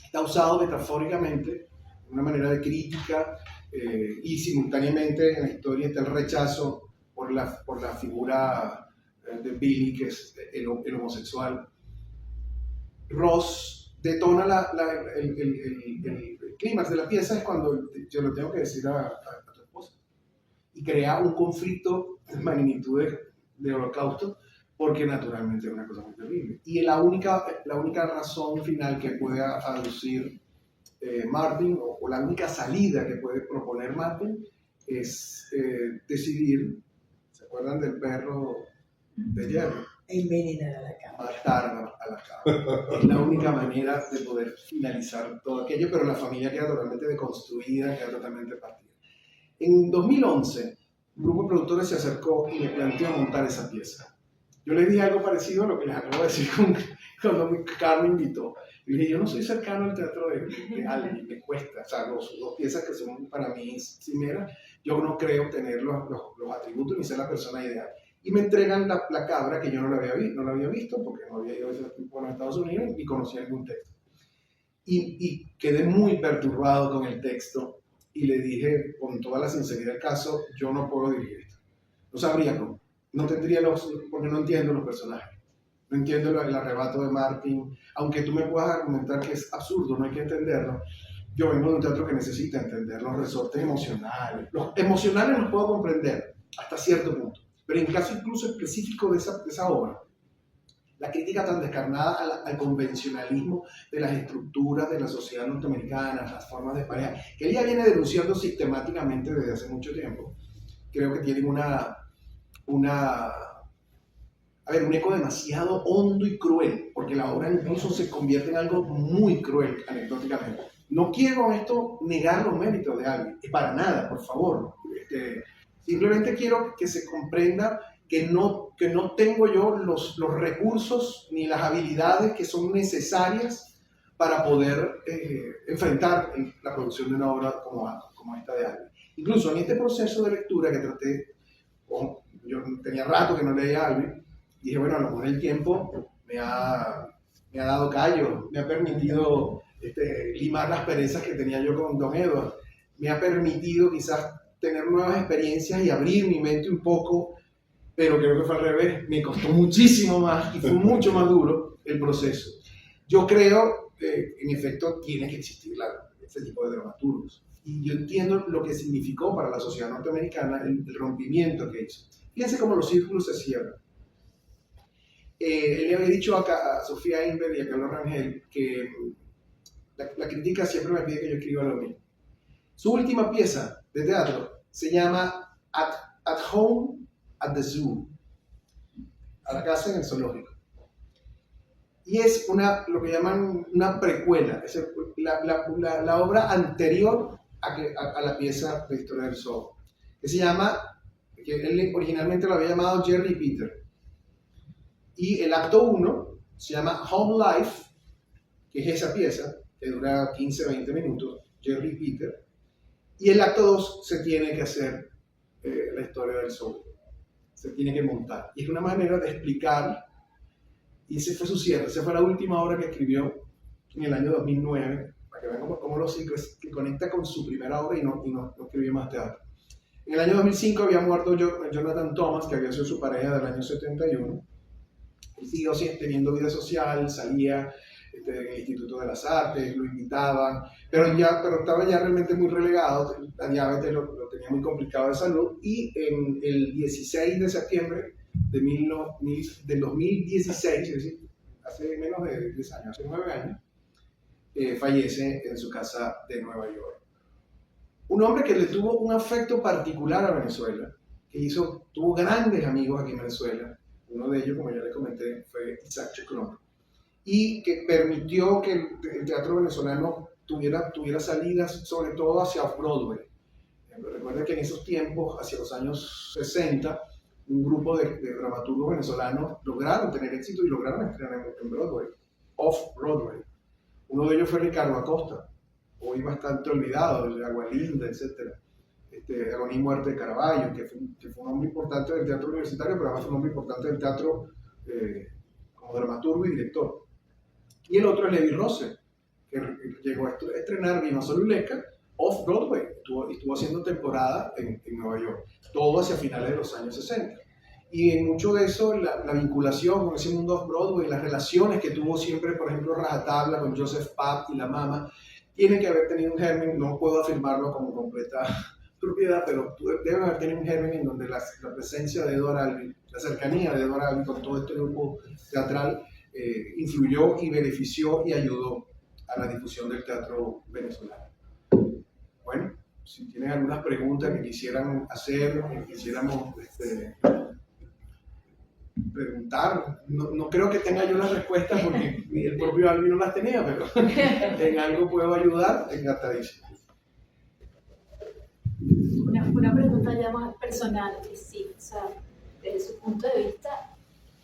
está usado metafóricamente, de una manera de crítica, y simultáneamente en la historia está el rechazo por la figura de Billy, que es el homosexual. Ross detona el clímax de la pieza es cuando yo lo tengo que decir a tu esposa y crea un conflicto de magnitudes de holocausto porque naturalmente es una cosa muy terrible y la única razón final que puede aducir Martin o la única salida que puede proponer Martin es decidir, ¿se acuerdan del perro de Jerry? Envenenar a la cama. Matar a la cama. Es la única manera de poder finalizar todo aquello, pero la familia queda totalmente deconstruida, queda totalmente partida. En 2011, un grupo de productores se acercó y me planteó montar esa pieza. Yo les dije algo parecido a lo que les acabo de decir cuando Carmen me invitó. Y le dije, yo no soy cercano al teatro de alguien, me cuesta. O sea, dos piezas que son para mí cimeras, yo no creo tener los atributos ni ser la persona ideal. Y me entregan la cabra que yo no la había visto porque no había ido a ese tiempo a los Estados Unidos ni conocía ningún texto. Y quedé muy perturbado con el texto y le dije con toda la sinceridad del caso, yo no puedo dirigir esto. No sabría cómo. No tendría porque no entiendo los personajes. No entiendo el arrebato de Martin. Aunque tú me puedas argumentar que es absurdo, no hay que entenderlo. Yo vengo de un teatro que necesita entender los resortes emocionales. Los emocionales los puedo comprender hasta cierto punto. Pero en caso incluso específico de esa obra, la crítica tan descarnada al convencionalismo de las estructuras de la sociedad norteamericana, las formas de pareja, que ella viene denunciando sistemáticamente desde hace mucho tiempo, creo que tienen un eco demasiado hondo y cruel, porque la obra incluso se convierte en algo muy cruel, anecdóticamente. No quiero con esto negar los méritos de alguien, para nada, por favor. Simplemente quiero que se comprenda que no tengo yo los recursos ni las habilidades que son necesarias para poder enfrentar la producción de una obra como esta de Albi. Incluso en este proceso de lectura que traté, yo tenía rato que no leía Albi, dije, bueno, a lo mejor el tiempo me ha dado callo, me ha permitido limar las perezas que tenía yo con Don Edward, me ha permitido quizás tener nuevas experiencias y abrir mi mente un poco, pero creo que fue al revés, me costó muchísimo más y fue mucho más duro el proceso. Yo creo, en efecto, tiene que existir ese tipo de dramaturgos. Y yo entiendo lo que significó para la sociedad norteamericana el rompimiento que hizo. Fíjense cómo los círculos se cierran. Él le había dicho a Sofía Inver y a Carlos Rangel que la crítica siempre me pide que yo escriba lo mismo. Su última pieza de teatro se llama At Home at the Zoo, a la casa en el zoológico. Y es lo que llaman una precuela, es la obra anterior a la pieza de Historia del Zoo, que se llama, que él originalmente lo había llamado Jerry Peter. Y el acto 1 se llama Home Life, que es esa pieza, que dura 15-20 minutos. Jerry Peter. Y el acto 2 se tiene que hacer la historia del soul. Se tiene que montar. Y es una manera de explicar, y ese fue su cierre, esa fue la última obra que escribió en el año 2009, para que vean cómo lo que conecta con su primera obra y no escribió más teatro. En el año 2005 había muerto Jonathan Thomas, que había sido su pareja del año 71. Él siguió teniendo vida social, salía en el Instituto de las Artes, lo invitaban, pero estaba ya realmente muy relegado, la diabetes lo tenía muy complicado de salud, y en el 16 de septiembre del 2016, es decir, hace menos de 10 años, hace 9 años, fallece en su casa de Nueva York. Un hombre que le tuvo un afecto particular a Venezuela, que tuvo grandes amigos aquí en Venezuela. Uno de ellos, como ya les comenté, fue Isaac Chacón, y que permitió que el teatro venezolano tuviera salidas, sobre todo hacia Off-Broadway. Recuerden que en esos tiempos, hacia los años 60, un grupo de dramaturgos venezolanos lograron tener éxito y lograron estrenar en Broadway, Off-Broadway. Uno de ellos fue Ricardo Acosta, hoy bastante olvidado, el de Agua Linda, etc. Agonía y Muerte de Caravaggio, que fue un hombre importante del teatro universitario, pero además fue un hombre importante del teatro como dramaturgo y director. Y el otro es Levi Rose, que llegó a estrenar Viva Soluleca Off-Broadway, estuvo haciendo temporada en Nueva York, todo hacia finales de los años 60. Y en mucho de eso, la vinculación con ese mundo Off-Broadway, las relaciones que tuvo siempre, por ejemplo, Rajatabla con Joseph Papp y La Mama, tiene que haber tenido un germen, no puedo afirmarlo como completa propiedad, pero deben haber tenido un germen en donde la presencia de Edward Albee, la cercanía de Edward Albee con todo este grupo teatral, influyó y benefició y ayudó a la difusión del teatro venezolano. Bueno, si tienen algunas preguntas que quisieran hacer, que quisiéramos preguntar, no creo que tenga yo las respuestas porque ni el propio Albee no las tenía, pero en algo puedo ayudar, encantadísimo. Una pregunta ya más personal, que sí, o sea, desde su punto de vista,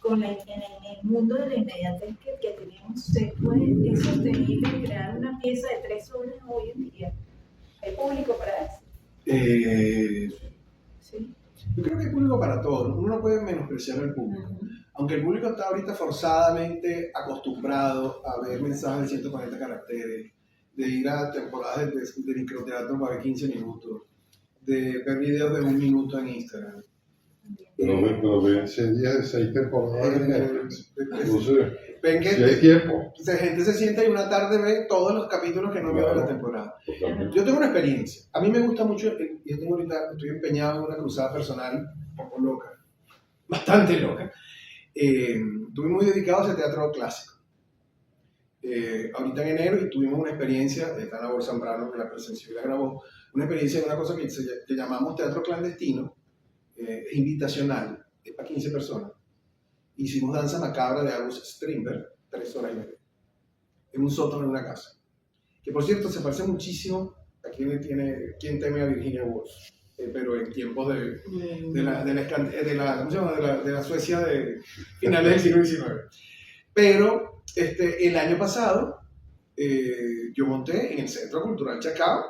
en el mundo de la inmediatez que tenemos, ¿es sostenible crear una pieza de 3 horas hoy en día? ¿Hay público para eso? Sí. Yo creo que hay público para todo, uno no puede menospreciar al público. Aunque el público está ahorita forzadamente acostumbrado a ver mensajes de 140 caracteres, de ir a temporadas de microteatro para 15 minutos, de ver videos de 1 minuto en Instagram. Pero ven series de 6 temporadas en Netflix. Entonces, ven que si hay tiempo. La gente se sienta y una tarde ve todos los capítulos que no vio de la temporada. Totalmente. Yo tengo una experiencia. A mí me gusta mucho, estoy empeñado en una cruzada personal un poco loca, bastante loca. Estuve muy dedicado al teatro clásico. Ahorita en enero y tuvimos una experiencia, está Labor Zambrano que la presenció y la grabó, una experiencia de una cosa que llamamos teatro clandestino, invitacional, es para 15 personas. Hicimos Danza Macabra de August Strindberg, 3 horas y media, en un sótano de una casa. Que por cierto se parece muchísimo a quien teme a Virginia Woolf, pero en tiempos de la Suecia de finales del siglo XIX. Pero el año pasado yo monté en el Centro Cultural Chacao,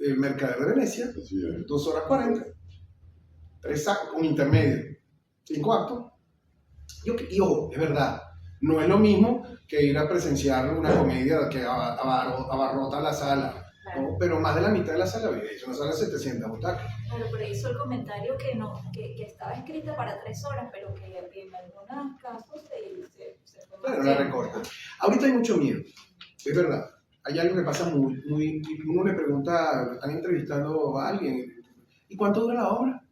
el Mercader de Venecia, 2 horas 40, 3 actos, un intermedio, 5 actos. Y ojo, es verdad, no es lo mismo que ir a presenciar una comedia que abarrota la sala, ¿no? Pero más de la mitad de la sala había hecho una sala de 700 butacas. Claro, pero hizo el comentario que estaba escrita para 3 horas, pero que en algunos casos se fue más. Claro, la recorta. Ahorita hay mucho miedo, es verdad. Hay algo que pasa muy. Uno le pregunta, están entrevistando a alguien, ¿y cuánto dura la obra?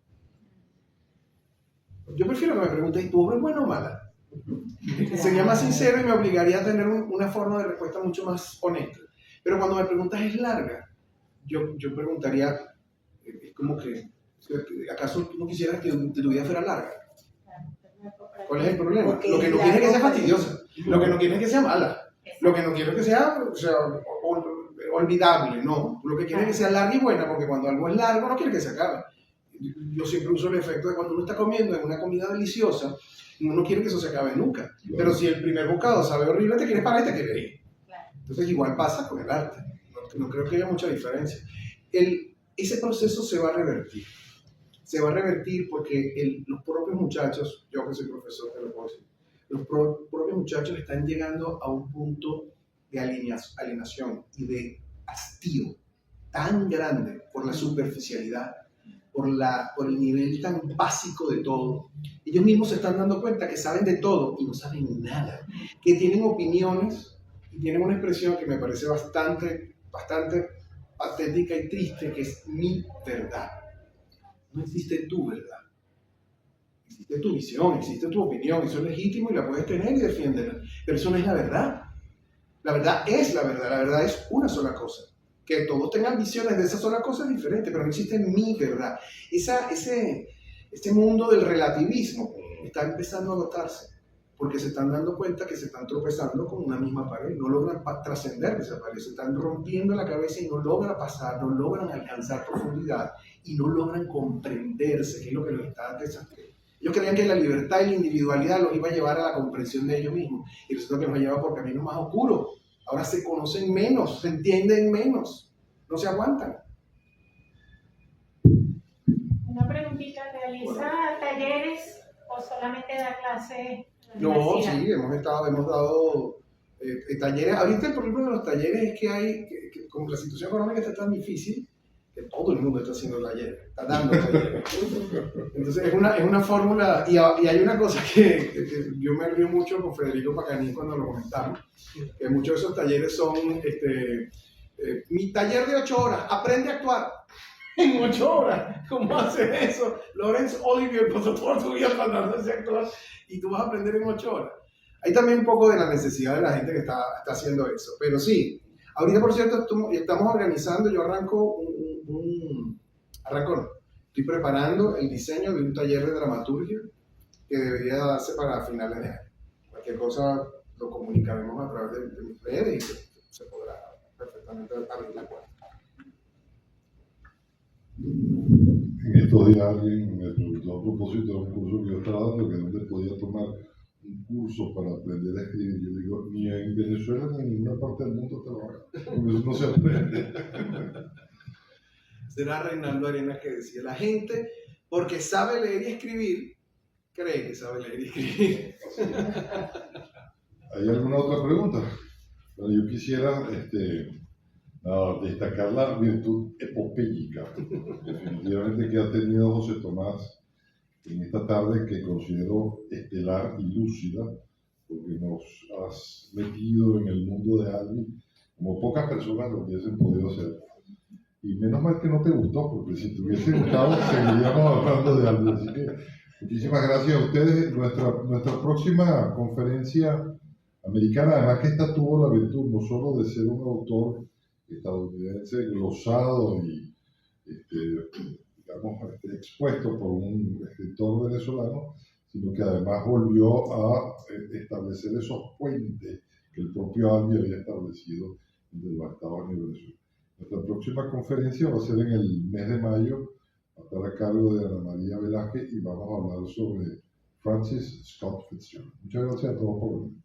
Yo prefiero que me pregunten, ¿tu obra es buena o mala? Sería más sincero y me obligaría a tener una forma de respuesta mucho más honesta. Pero cuando me preguntas, ¿es larga? Yo preguntaría, es como que, ¿acaso tú no quisieras que tu vida fuera larga? ¿Cuál es el problema? Lo que no quiere es que sea fastidiosa, lo que no quiere es que sea mala, lo que no quiere es que sea olvidable, no. Lo que quiere es que sea larga y buena, porque cuando algo es largo no quiere que se acabe. Yo siempre uso el efecto de cuando uno está comiendo en una comida deliciosa, uno no quiere que eso se acabe nunca. Pero si el primer bocado sabe horrible, te quieres parar y te quieres ir. Entonces igual pasa con el arte. no creo que haya mucha diferencia. Ese proceso se va a revertir. Se va a revertir porque los propios muchachos, yo que soy profesor te lo puedo decir, los propios muchachos están llegando a un punto de alienación y de hastío tan grande por la superficialidad, por el nivel tan básico de todo. Ellos mismos se están dando cuenta que saben de todo y no saben nada, que tienen opiniones y tienen una expresión que me parece bastante patética y triste, que es mi verdad. No existe tu verdad. Existe tu visión, existe tu opinión, eso es legítimo y la puedes tener y defenderla, pero eso no es la verdad. La verdad es la verdad es una sola cosa. Que todos tengan visiones de esa sola cosa es diferente, pero no existe mi verdad. Este mundo del relativismo está empezando a agotarse, porque se están dando cuenta que se están tropezando con una misma pared, no logran trascender de esa pared, se están rompiendo la cabeza y no logran pasar, no logran alcanzar profundidad y no logran comprenderse, que es lo que los está desafiando. Ellos creían que la libertad y la individualidad los iba a llevar a la comprensión de ellos mismos, y resulta que los lleva por caminos más oscuros. Ahora se conocen menos, se entienden menos, no se aguantan. Una preguntita, ¿realiza talleres o solamente da clases? No, sí, hemos dado talleres. Ahorita el problema de los talleres es que hay, como la situación económica está tan difícil, que todo el mundo está haciendo talleres, está dando talleres. Entonces es una fórmula, y hay una cosa que yo me río mucho con Federico Pacanín cuando lo comentamos, que muchos de esos talleres son, mi taller de 8 horas, aprende a actuar. En 8 horas, ¿cómo haces eso? Laurence Olivier pasó toda su vida tratando de actuar y tú vas a aprender en 8 horas. Hay también un poco de la necesidad de la gente que está haciendo eso, pero sí. Ahorita, por cierto, estamos organizando, yo estoy preparando el diseño de un taller de dramaturgia que debería darse para finales de año. Cualquier cosa lo comunicaremos a través de mis redes y se podrá perfectamente abrir la puerta. En estos días alguien me preguntó a propósito de un curso que yo estaba dando, que dónde podía tomar un curso para aprender a escribir. Yo digo, ni en Venezuela ni en ninguna parte del mundo te lo hagan, porque eso no se aprende. Será Reinaldo Arenas que decía, la gente, porque sabe leer y escribir, cree que sabe leer y escribir. ¿Hay alguna otra pregunta? Bueno, yo quisiera destacar la virtud epopéyica, definitivamente, que ha tenido José Tomás en esta tarde, que considero estelar y lúcida, porque nos has metido en el mundo de Alvin como pocas personas lo hubiesen podido hacer. Y menos mal que no te gustó, porque si te hubiese gustado seguiríamos hablando de Alvin. Así que muchísimas gracias a ustedes. Nuestra próxima conferencia americana, además que esta tuvo la virtud no solo de ser un autor estadounidense glosado y expuesto por un escritor venezolano, sino que además volvió a establecer esos puentes que el propio Alvin había establecido entre los Estados Unidos y Venezuela. Nuestra próxima conferencia va a ser en el mes de mayo, va a estar a cargo de Ana María Velázquez y vamos a hablar sobre Francis Scott Fitzgerald. Muchas gracias a todos por venir.